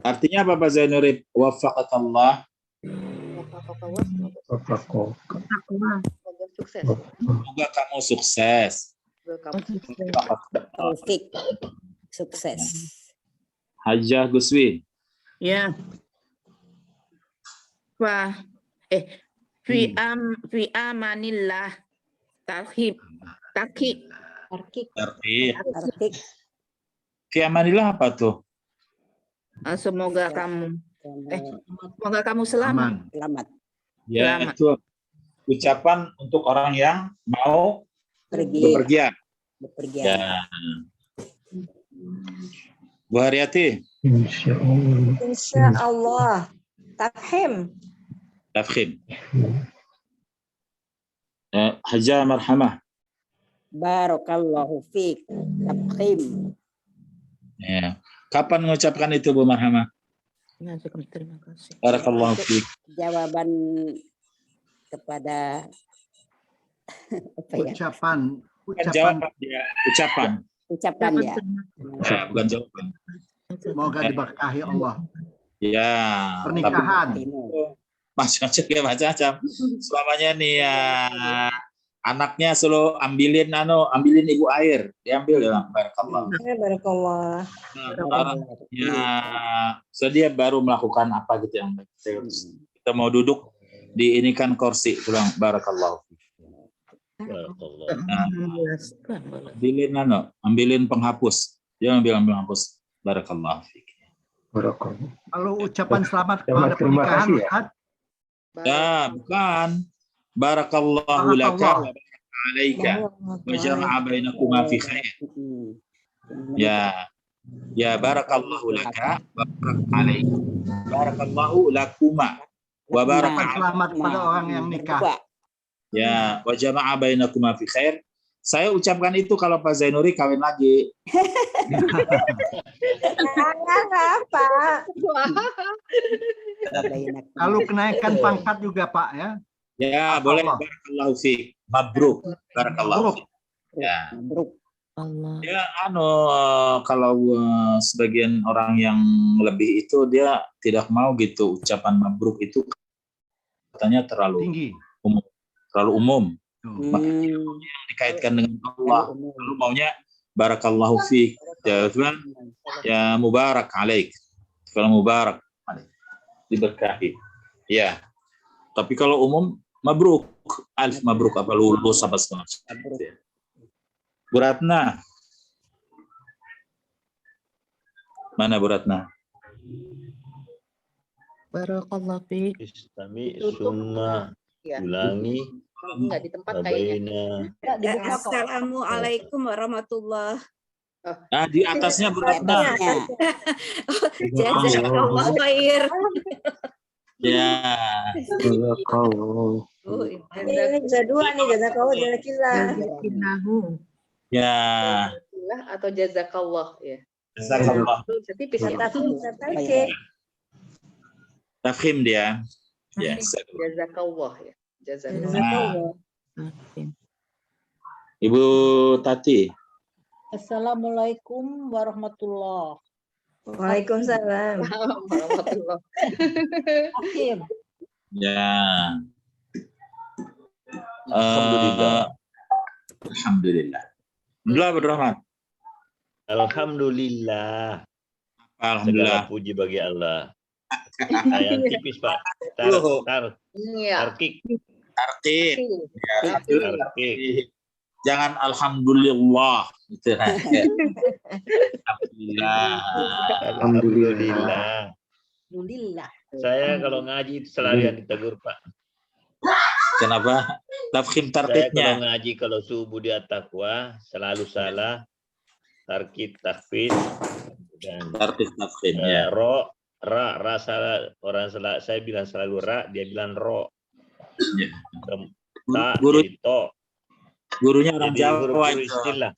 Artinya apa Pak Zainurib? Waffaqakallah. Sukses. Semoga kamu sukses. Taufik. Sukses. Hajjah Guswi. Ya. Wah, fi amanillah. Tarhib. Tarkik. Tarkik. Tarkik. Fi amanillah apa tuh? Semoga kamu semoga kamu selamat. Selamat. Ya, Selamat. itu ucapan untuk orang yang mau Pergi. bepergian. Bepergian. Ya. Bu Haryati. Insyaallah. Insya Allah. Tafhim. Tafkhim. Hajjah Marhamah. Barakallahu fiik. Tafkhim. Ya. Kapan mengucapkan itu Bu Marhamah? Terima kasih. Barakallahu fiik. Jawaban kepada apa ya? Ucapan. Bukan jawaban dia, ucapan. Ucapan ya. Ya, bukan jawaban. Semoga diberkahi Allah. Ya. Pernikahan. Macam-macam ya macam-macam. Selamanya nih ya, anaknya selalu ambilin ibu air, diambil ya barakallah. Barakallah. Ya, so dia baru melakukan apa gitu yang baik. Kita mau duduk di ini kan kursi, bilang barakallah. Ambilin penghapus. Dia ambil penghapus. Barakallah. Barakallah. Kalau ucapan selamat Terima pada pernikahan, kasih ya. Ustaz, Ya, bukan. Barakallahu laka wa baraka alaika wa jama'a bainakuma fi khair. Ya. Ya, barakallahu laka wa baraka alaika. Barakallahu lakuma wa baraka selamat pada orang yang nikah. Ya, wa jama'a bainakuma fi khair. Saya ucapkan itu kalau Pak Zainuri kawin lagi. Pak. Kalau kenaikan pangkat juga Pak ya. Ya, boleh. Barakallahu fiik. Mabruk. Barakallahu fiik. Ya. Ya, kalau sebagian orang yang lebih itu dia tidak mau gitu ucapan mabruk itu katanya terlalu tinggi, terlalu umum. Makanya yang dikaitkan dengan Allah, lalu maunya barakallahu fiik. Ya mubarak alaik. Kalau mubarak alaik, diberkahi. Ya. Tapi kalau umum mabruk, alif mabruk apa lulus apa segala macam. Bu Ratna. Mana Bu Ratna? Barakallahu fiik. Istami summa ulangi. Enggak di tempat kayaknya. Assalamualaikum warahmatullahi. Di atasnya Bu Ratna. Jazakallah khair. Ya. Ini bisa dua nih, jazakallah jazakillah. Ya. Atau jazakallah ya. Jazakallah. Tipis ya. Tafkhim dia. Ya. Jazakallah ya. Jazakallah. Ibu Tati. Assalamualaikum warahmatullahi. Waalaikumsalam. Warahmatullah. Hakim. Ya. Alhamdulillah. Alhamdulillah. Alhamdulillah, Abdul Rahman. Alhamdulillah. Alhamdulillah. Segala puji bagi Allah. Yang tipis Pak. Tarkik. Tarkik. Jangan alhamdulillah. Gitu. Alhamdulillah. Alhamdulillah. Saya kalau ngaji itu selalu yang ditegur Pak. Kenapa? Tafkhim Saya tarkiknya. kalau ngaji kalau subuh dia takwa selalu salah. Tarkib takfir dan Tarkik tafkhim ya. ro ra salah, orang salah, saya bilang selalu ra, dia bilang ro. Ya. Ta Guru, jadi to. gurunya orang Jadi Jawa huruf itu. istilah.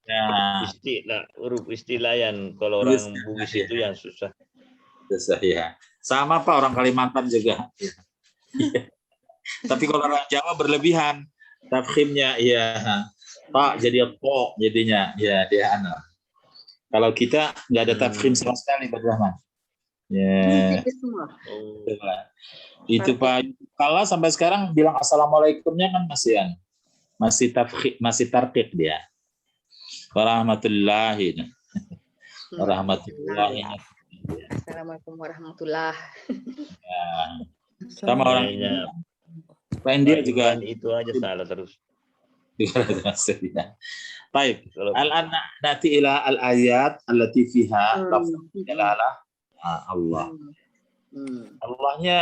Ya. Istilah, huruf istilah yang kalau orang Bugis itu yang susah. Susah ya. Sama Pak orang Kalimantan juga. Tapi kalau orang Jawa berlebihan tafkhimnya, ya. Pak jadi po jadinya, ya dia anak. Kalau kita nggak ada tafkhim sama sekali, Pak Rahman. Ya. Itu Pak. Kalau sampai sekarang bilang assalamualaikumnya kan masih tafkhim, masih tarqiq dia. Warahmatullahi. Warahmatullahi. Assalamualaikum warahmatullah. Ya. Sama orang Pak India juga itu aja salah terus. Baik. Al-an nati ila al-ayat allati fiha lafzul jalalah Allah. Allahnya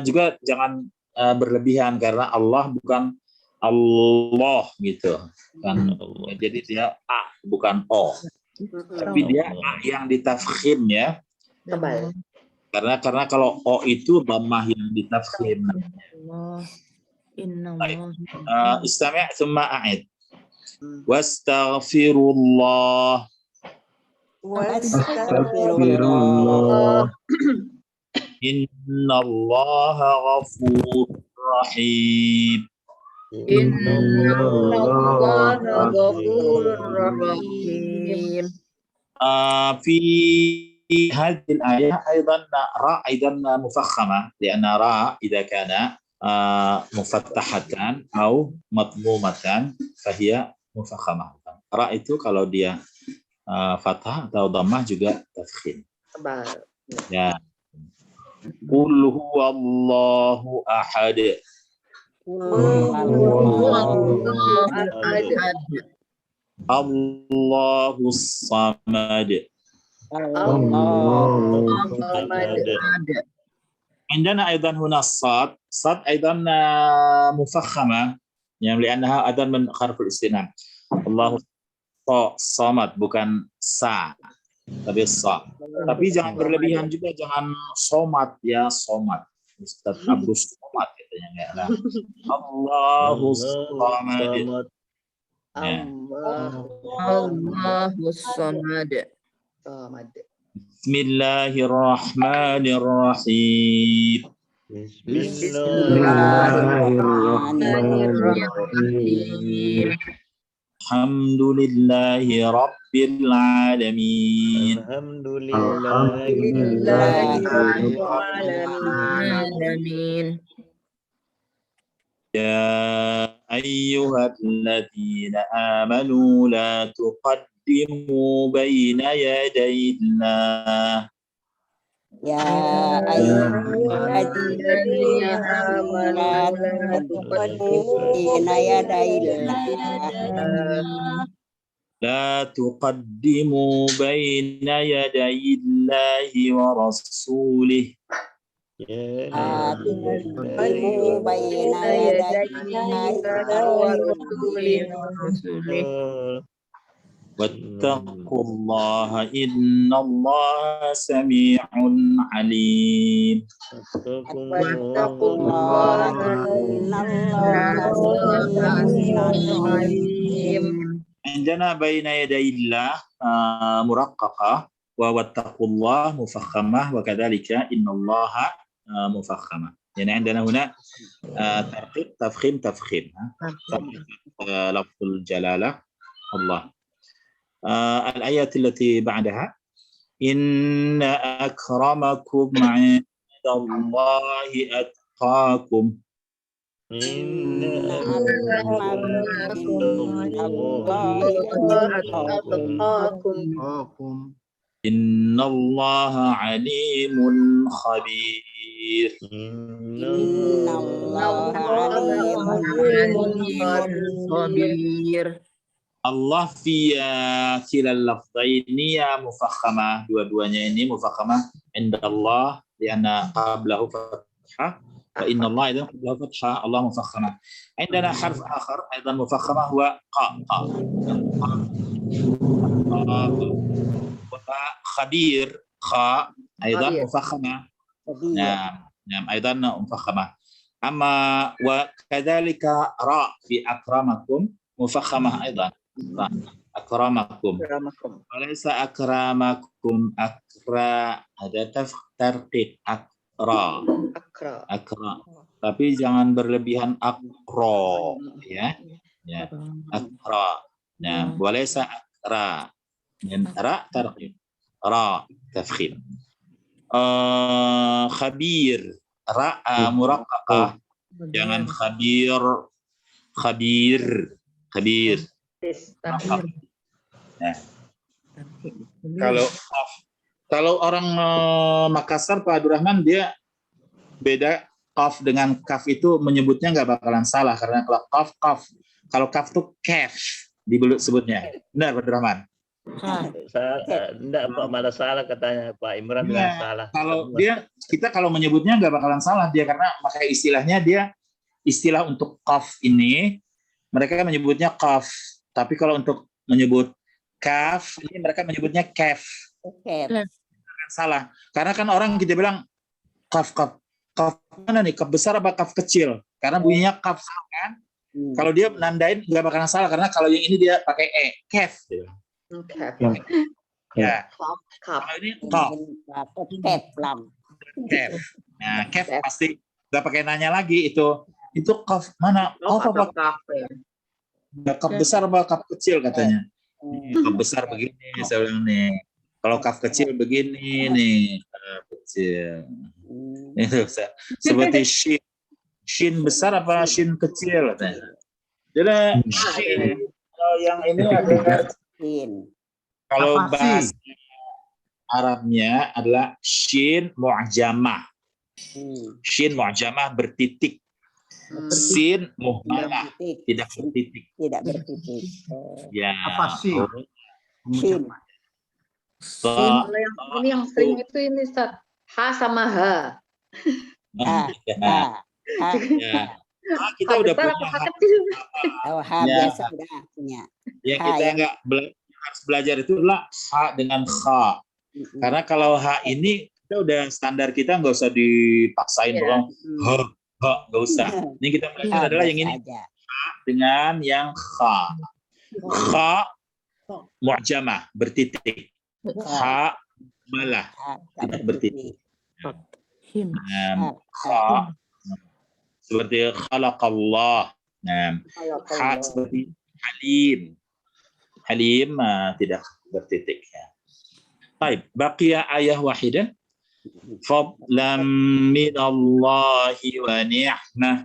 juga jangan berlebihan karena Allah bukan Allah gitu kan. Jadi dia A bukan O. Tapi dia A yang ditafkhim ya. Tebal. Karena kalau O itu dhammah yang ditafkhim. Istami' thumma a'id. Wastaghfirullah. Astagfirullah. Innallaha ghafurur rahim. Innallaha ghafurur rahim. في هذه الآية أيضا راء أيضا مفخمة لأن راء إذا كان مفتحة أو مضمومة فهي مفخمة. Ra itu kalau dia fathah atau dhammah juga tafkhim. Ya. Qul huwallahu ahad. Allahus samad. عندنا أيضا هنا الصاد أيضا مفخمة يعني لأنها أيضا من حرف الاستئناف. الله samad bukan sa tapi sa. Tapi jangan berlebihan juga, jangan somat ya, somat. Ustaz Abdus somat katanya enggak lah. Allahus samad. Allahus samad. Bismillahirrahmanirrahim. Bismillahirrahmanirrahim. Alhamdulillahi Rabbil Alamin. Alhamdulillahirrahmanirrahim. Ya ayyuhalladzina amanu la tuqaddimu baina yadayillah. Ya ayyuhalladzina amanu la tuqaddimu baina yadayillah. La tuqaddimu baina yadayillahi wa rasulih. La tuqaddimu baina yadayillahi wa rasulih. Wattaqullaha innallaha sami'un alim. Wattaqullaha innallaha sami'un alim. عندنا بين يدي الله مرققة وواتقوا مفخمة وكذلك إن الله مفخمة. يعني عندنا هنا ترقيق تفخيم لفظ الجلالة الله. الآيات التي بعدها إن أكرمكم عند الله أتقاكم. Inna Allah alimun khabir. Inna Allah alimun khabir. Allah fi kilal lafzaini ya mufakhamah. Dua-duanya ini mufakhamah inda Allah lianna qablahu fathah. فإن الله إذا قبله فتحة الله مفخمة. عندنا حرف آخر أيضا مفخمة هو قاء. خبير خاء أيضا مفخمة. نعم أيضا مفخمة. أما وكذلك راء في أكرمكم مفخمة أيضا. أكرمكم وليس أكرمكم أكرا هذا ترقيق أكرا Tapi jangan berlebihan akro, ya. Ya, akra. Nah, walaysa akra. Min ra tarqim. Ra tafkhim. Khabir, ra muraqqaqah. Jangan khabir. Nah, kalau orang Makassar, Pak Abdurrahman, dia beda. Qaf dengan kaf itu menyebutnya nggak bakalan salah, karena kalau kaf, kalau kaf tuh kef disebutnya. Benar, Pak Abdurrahman? Enggak, Pak, malah salah katanya Pak Imran bilang salah. Kalau kita kalau menyebutnya nggak bakalan salah dia, karena pakai istilahnya dia istilah untuk kaf ini mereka menyebutnya kaf, tapi kalau untuk menyebut kaf ini mereka menyebutnya kef. Salah, karena kan orang kita bilang kaf mana nih, kaf besar apa kaf kecil, karena bunyinya kaf kan. Kalau dia nandain nggak bakalan salah, karena kalau yang ini dia pakai kef. Ya. Kalau ini kaf. Nah, kaf pasti nggak pakai nanya lagi itu kaf mana? Kaf apa kaf? Kaf besar apa kaf kecil katanya? Kaf besar begini, saya bilang nih. Kalau kaf kecil begini nih, kaf kecil. Itu seperti shin besar apa shin kecil katanya. Jadi shin, kalau yang ini ada kalau bahasa Arabnya adalah shin mu'jamah. Shin mu'jamah bertitik. Sin muhmalah tidak bertitik. Ya. Apa sih? Shin. Ini yang sering itu ini Ustaz. H sama H. Kita udah punya H biasa udah punya. Ya, kita nggak harus belajar itu adalah H dengan H. Karena kalau H ini kita udah standar, kita nggak usah dipaksain dong. H nggak usah. Ini kita belajar adalah yang ini H dengan yang H. H mu'jamah bertitik. H malah tidak bertitik. Kha seperti khalaqallah. Kha seperti halim tidak bertitik ya. Baik, baqiya ayah wahidah. Fadlan minallahi wa ni'mah.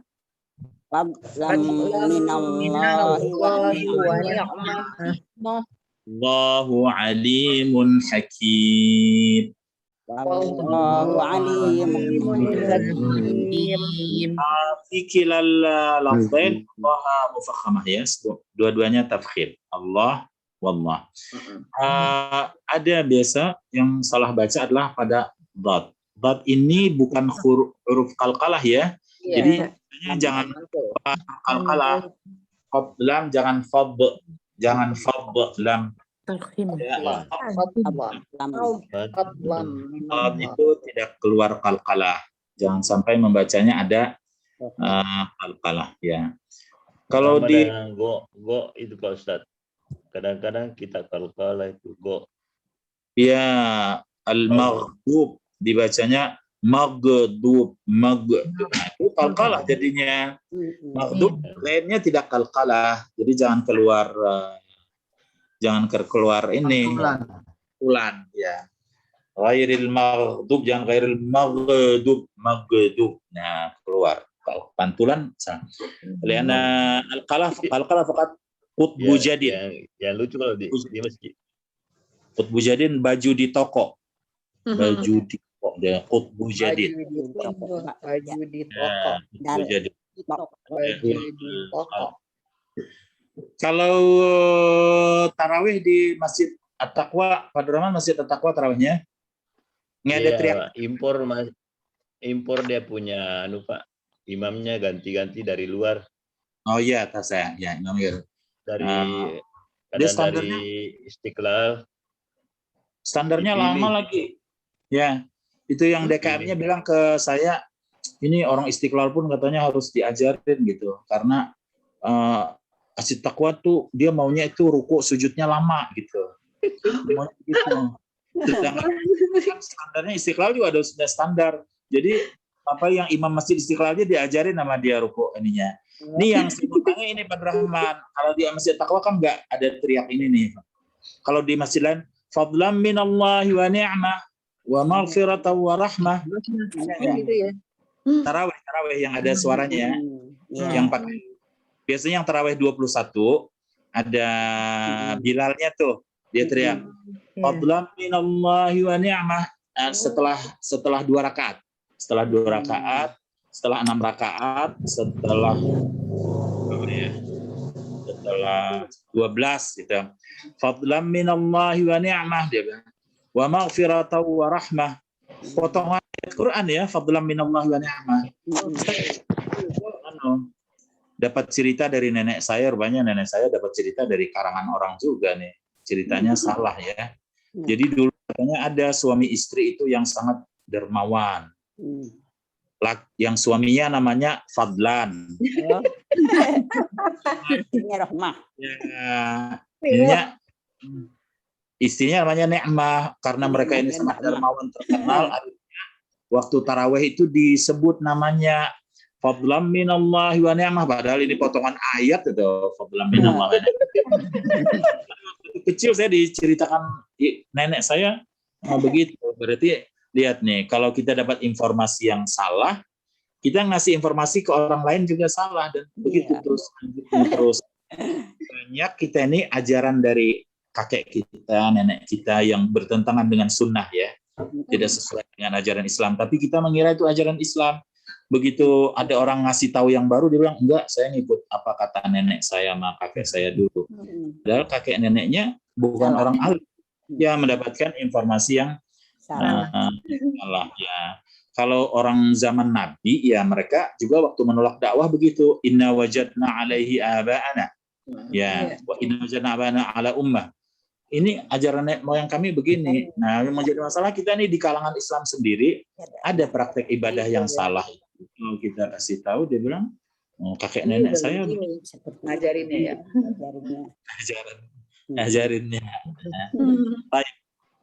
Fadlan minallahi wa ni'mah. Allahu alimun hakim. Wallahu alimun hakim. Fi kilal lafzain Allah mufakhamah ya. Dua-duanya tafkhim. Allah wallah. Ada biasa yang salah baca adalah pada dad. Dad ini bukan huruf qalqalah ya. Jadi jangan qalqalah. Lam jangan fad. Jangan fad lam. Itu tidak keluar qalqalah. Jangan sampai membacanya ada qalqalah ya. Kalau sama di go itu Pak Ustadz. Kadang-kadang kita qalqalah itu go. Ya, al-maghdub dibacanya maghdub. Itu qalqalah jadinya. Maghdub lainnya tidak qalqalah. Jadi jangan keluar ini ulan ya. Ghairil maghdub, jangan ghairil maghdub. Nah, keluar. Kalau pantulan salah. Liana al-qalah faqat qutbu jadid. Yang lucu kalau di masjid. Qutbu jadid baju di toko. Baju di toko dia qutbu jadid. Baju di toko. Qutbu jadid. Kalau tarawih di Masjid At-Taqwa, Pak Abdurrahman, Masjid At-Taqwa tarawihnya ini ada teriak. Impor dia punya Pak, imamnya ganti-ganti dari luar. Oh iya, tas saya. Ya, imam ya. Dari Istiqlal. Standarnya lama lagi. Ya, itu yang DKM-nya bilang ke saya, ini orang Istiqlal pun katanya harus diajarin gitu, karena Masjid Taqwa tuh dia maunya itu ruku sujudnya lama gitu. Sedangkan standarnya Istiqlal juga ada sudah standar. Jadi apa yang imam masjid Istiqlal aja diajarin nama dia ruku ininya. Ini yang simultannya ini Pak Rahman. Kalau di Masjid Taqwa kan nggak ada teriak ini nih. Kalau di masjid lain, fadlan minallahi wa ni'mah wa maghfiratan wa rahmah. Gitu ya. Tarawih yang ada suaranya, yang pakai. Biasanya yang tarawih 21 ada Bilalnya tuh, dia teriak fadlan minallahi wa ni'mah. Setelah 2 rakaat. Setelah 2 rakaat, setelah 6 rakaat, setelah 12 gitu. Fadlan minallahi wa ni'mah dia bilang. Wa maghfiratan wa rahmah. Potongan ayat Quran ya, fadlan minallahi wa ni'mah. Dapat cerita dari nenek saya, rupanya nenek saya dapat cerita dari karangan orang juga nih. Ceritanya salah ya. Jadi dulu katanya ada suami istri itu yang sangat dermawan. Yang suaminya namanya Fadlan. Istrinya namanya Ni'mah. Karena mereka ini sangat dermawan terkenal. Waktu tarawih itu disebut namanya Fadlan minallahi wa ni'mah. Padahal ini potongan ayat itu. Fadlan minallahi wa ni'mah. Kecil saya diceritakan nenek saya begitu. Berarti lihat nih, kalau kita dapat informasi yang salah, kita ngasih informasi ke orang lain juga salah dan begitu terus. Banyak kita ini ajaran dari kakek kita, nenek kita yang bertentangan dengan sunnah ya, tidak sesuai dengan ajaran Islam. Tapi kita mengira itu ajaran Islam. Begitu ada orang ngasih tahu yang baru, dia bilang enggak, saya ngikut apa kata nenek saya sama kakek saya dulu. Padahal kakek neneknya bukan orang alim, ya mendapatkan informasi yang salah ya. Kalau orang zaman Nabi ya mereka juga waktu menolak dakwah begitu. Inna wajadna alaihi aba'ana. Ya, wa inna wajadna aba'ana ala ummah. Ini ajaran nenek moyang kami begini. Nah, yang menjadi masalah kita nih di kalangan Islam sendiri ada praktek ibadah yang salah. Kalau kita kasih tahu dia bilang kakek nenek saya ngajarinnya ya. Ngajarinnya. Baik.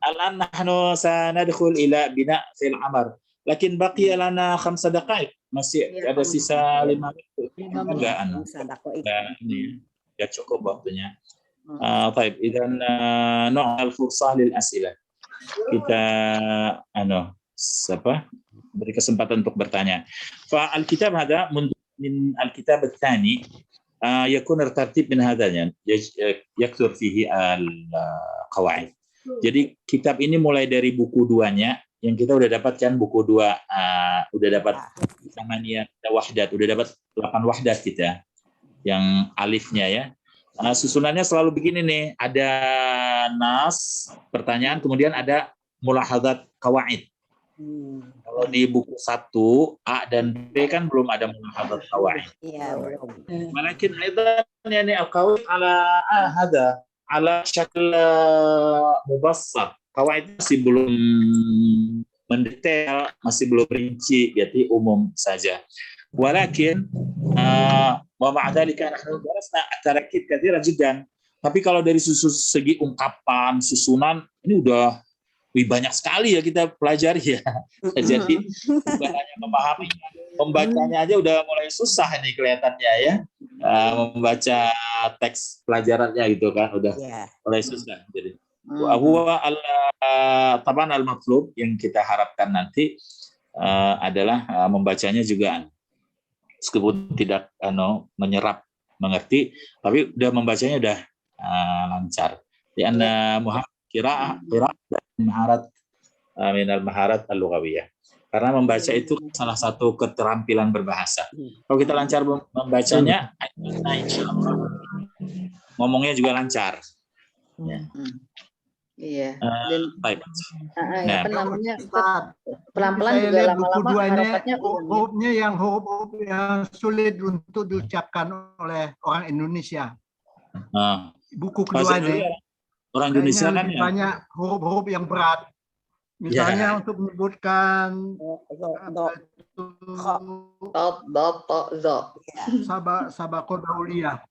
Al-an nahnu sanadkhul ila bina fil amar. Lakin baqiya lana 5 daqaiq. Masih ada sisa 5 menit. Enggak ini. Ya cukup waktunya. Baik, idan nu'al fursah lil as'ilah. Kita beri kesempatan untuk bertanya. Fa al-kitab hada min al-kitab ats-tsani yakun tertib min hadanya yakthur fihi al-qawaid. Jadi kitab ini mulai dari buku 2-nya yang kita udah dapatkan buku 2 udah dapat namanya wahdat, udah dapat 8 wahdat kita yang alifnya ya. Susunannya selalu begini nih, ada nas, pertanyaan, kemudian ada mulahadzat qawaid. Kalau di buku 1 A dan B kan belum ada mulahadzat qawaid. Iya, belum. Walakin aidan yani al-qawaid ala hada ala syakl mubassat. Qawaid masih belum mendetail, masih belum rinci, jadi umum saja. Walakin wa ma'adzalika nahnu darasna at-tarakib katsiran jiddan. Tapi kalau dari segi ungkapan, susunan ini udah banyak sekali ya kita pelajari ya. Jadi bukan hanya memahami, membacanya aja udah mulai susah ini kelihatannya ya. Membaca teks pelajarannya gitu kan udah mulai susah. Jadi huwa taban al-matlub yang kita harapkan nanti adalah membacanya juga meskipun tidak menyerap mengerti, tapi udah membacanya udah lancar. Di anna Muhammad qira'ah dan maharat minal maharat al-lughawiyah. Karena membaca itu salah satu keterampilan berbahasa. Kalau kita lancar membacanya, insyaallah ngomongnya juga lancar. Ya. Iya. Dan baik. Apa namanya? Pelan-pelan juga lama-lama harokatnya hurufnya yang huruf yang sulit untuk diucapkan oleh orang Indonesia. Buku kedua ini orang Indonesia kan ya banyak huruf-huruf yang berat. Misalnya untuk menyebutkan sabaqul dauliyah.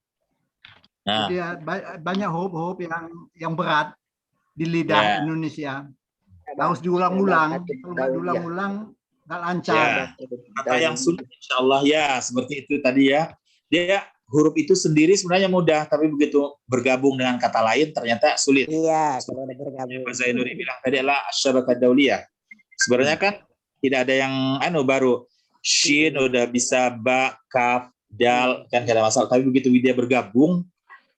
Jadi banyak huruf-huruf yang berat di lidah Indonesia. Harus diulang-ulang. Kalau nggak diulang-ulang nggak lancar. Ya, kata yang sulit insya Allah ya seperti itu tadi ya. Dia huruf itu sendiri sebenarnya mudah, tapi begitu bergabung dengan kata lain ternyata sulit. Iya, kalau udah bergabung. Pak Zainuri bilang tadi adalah asy-syabakah dauliyah. Sebenarnya kan tidak ada yang baru. Shin udah bisa, ba, kaf, dal kan gak ada masalah. Tapi begitu dia bergabung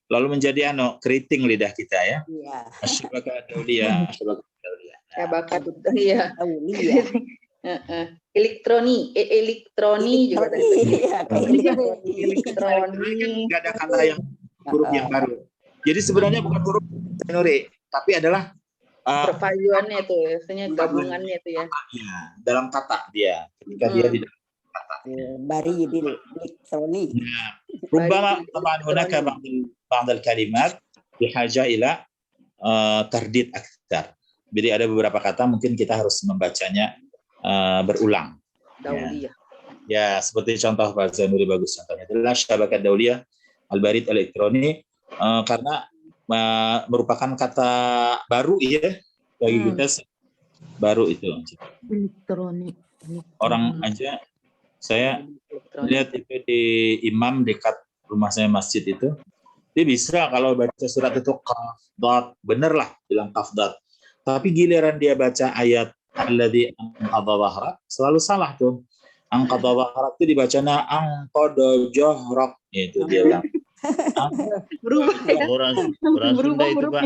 lalu menjadi keriting lidah kita ya. Iya. Asy-syabakah dauliyah, asy-syabakah dauliyah. Ya bakat iya. Dauliyah. Elektroni juga ada. Iya, Elektroni. Nggak ada kata yang huruf yang baru. Jadi sebenarnya bukan huruf Zainuri, tapi adalah perpaduannya itu, biasanya gabungannya itu ya. Dalam kata dia, ketika dia di dalam kata. Bari bil elektronik. Rubbama taban hunaka ba'd al-kalimat bihaja ila tardid aktsar. Jadi ada beberapa kata mungkin kita harus membacanya berulang. Dauliyah. Ya, seperti contoh Pak Zainuri bagus contohnya. Adalah syabakah dauliyah al-barid elektronik karena merupakan kata baru ya bagi kita, baru itu. Elektronik. Orang aja saya lihat itu di imam dekat rumah saya masjid itu, dia bisa kalau baca surat itu kaf dot, bener lah bilang kaf dot. Tapi giliran dia baca ayat alladzi anqadha dhahrak selalu salah tuh. Anqadha dhahrak itu dibacanya anqadha jahrak, itu dia bilang. Berubah ya. Orang Sunda itu Pak.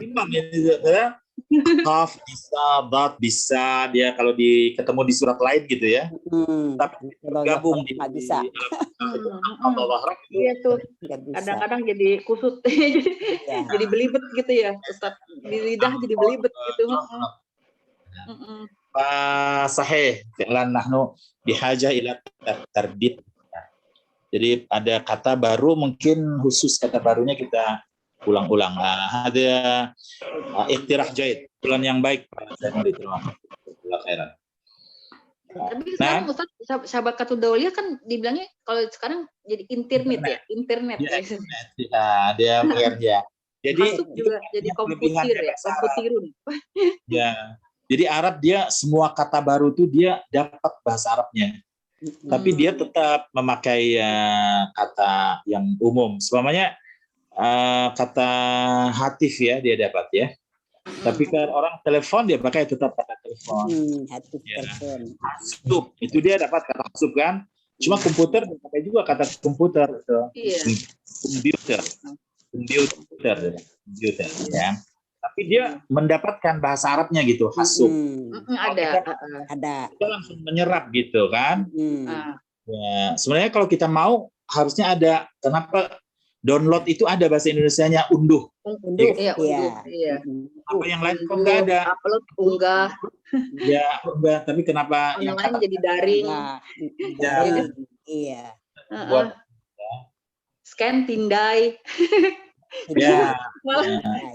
Imam ini ya. Kaf bisa, dot bisa, dia kalau ketemu di surat lain gitu ya. Tapi gabung di bisa. Iya tuh. Kadang-kadang jadi kusut, jadi belibet gitu ya, Ustaz. Di lidah jadi belibet gitu. Sahih, fi'lan nahnu bihaja ila tardid. Jadi ada kata baru, mungkin khusus kata barunya kita ulang-ulang. Ada iktirah jaid, bulan yang baik. Terima kasih. Tapi sekarang Ustaz, syabakatul dauliyah kan dibilangnya kalau sekarang jadi internet ya, internet. Ya, dia bekerja. Jadi masuk juga jadi komputer ya, komputirun. Ya. Jadi Arab dia semua kata baru itu dia dapat bahasa Arabnya. Tapi dia tetap memakai kata yang umum. Semuanya kata hatif ya dia dapat ya. Tapi kan orang telepon dia pakai tetap kata telepon. Hatif telepon. Hasub itu dia dapat kata hasub kan. Cuma komputer dia pakai juga kata komputer itu. Iya. Komputer ya. Tapi dia mendapatkan bahasa Arabnya gitu, hasub. Ada. Kita langsung menyerap gitu kan. Ya, sebenarnya kalau kita mau harusnya ada. Kenapa download itu ada bahasa Indonesianya unduh. Unduh, iya. Apa yang lain kok nggak ada? Upload, unggah. Ya, unggah. Tapi kenapa yang lain jadi daring? Iya. Buat scan, tindai. Ya.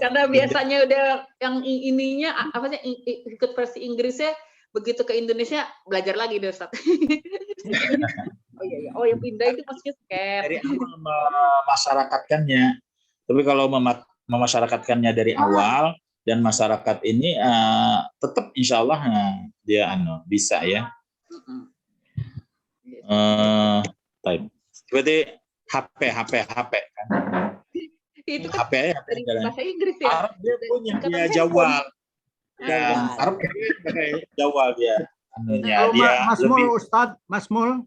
Karena biasanya udah yang ininya apa sih ikut versi Inggrisnya, begitu ke Indonesia belajar lagi deh Ustaz. Oh yang pindah itu maksudnya scan. Dari awal memasyarakatkannya. Tapi kalau memasyarakatkannya dari awal dan masyarakat ini tetap insya Allah dia bisa ya. Seperti HP kan. Itu kan HP dari bahasa Inggris ya. Arab dia punya dia jawal. Arab dia pakai jawal dia. Masmul Ustaz, Masmul.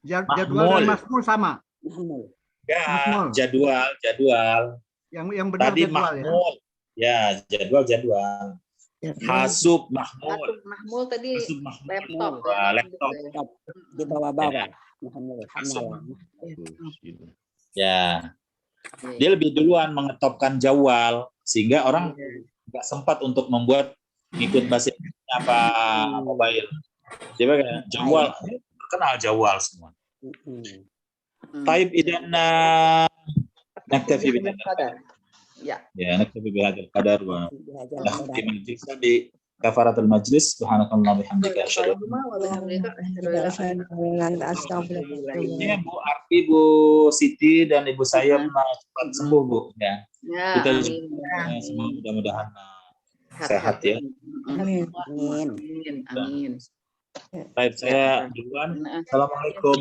Jadwal dan Masmul sama. Ya, jadwal. Yang benar tadi jadwal mahmul. Ya, jadwal. Hasub mahmul. Mahmul tadi laptop. Laptop. Di bawah-bawah. Ya, dia lebih duluan mengetopkan jawal sehingga orang nggak sempat untuk membuat ngikut bahasa apa mobile. Coba kan jawal, terkenal jawal semua. Taib idan naktafi bihadzal qadar. Ya, naktafi bihadzal qadar wa nahtim al-jilsa bi kafaratul majlis. Subhanakallah bihamdika asyhadu ini Bu Arfi, Bu Siti dan Ibu saya cepat sembuh Bu ya. Kita juga semua mudah-mudahan sehat ya. Amin. Amin. Baik, saya duluan. Assalamualaikum.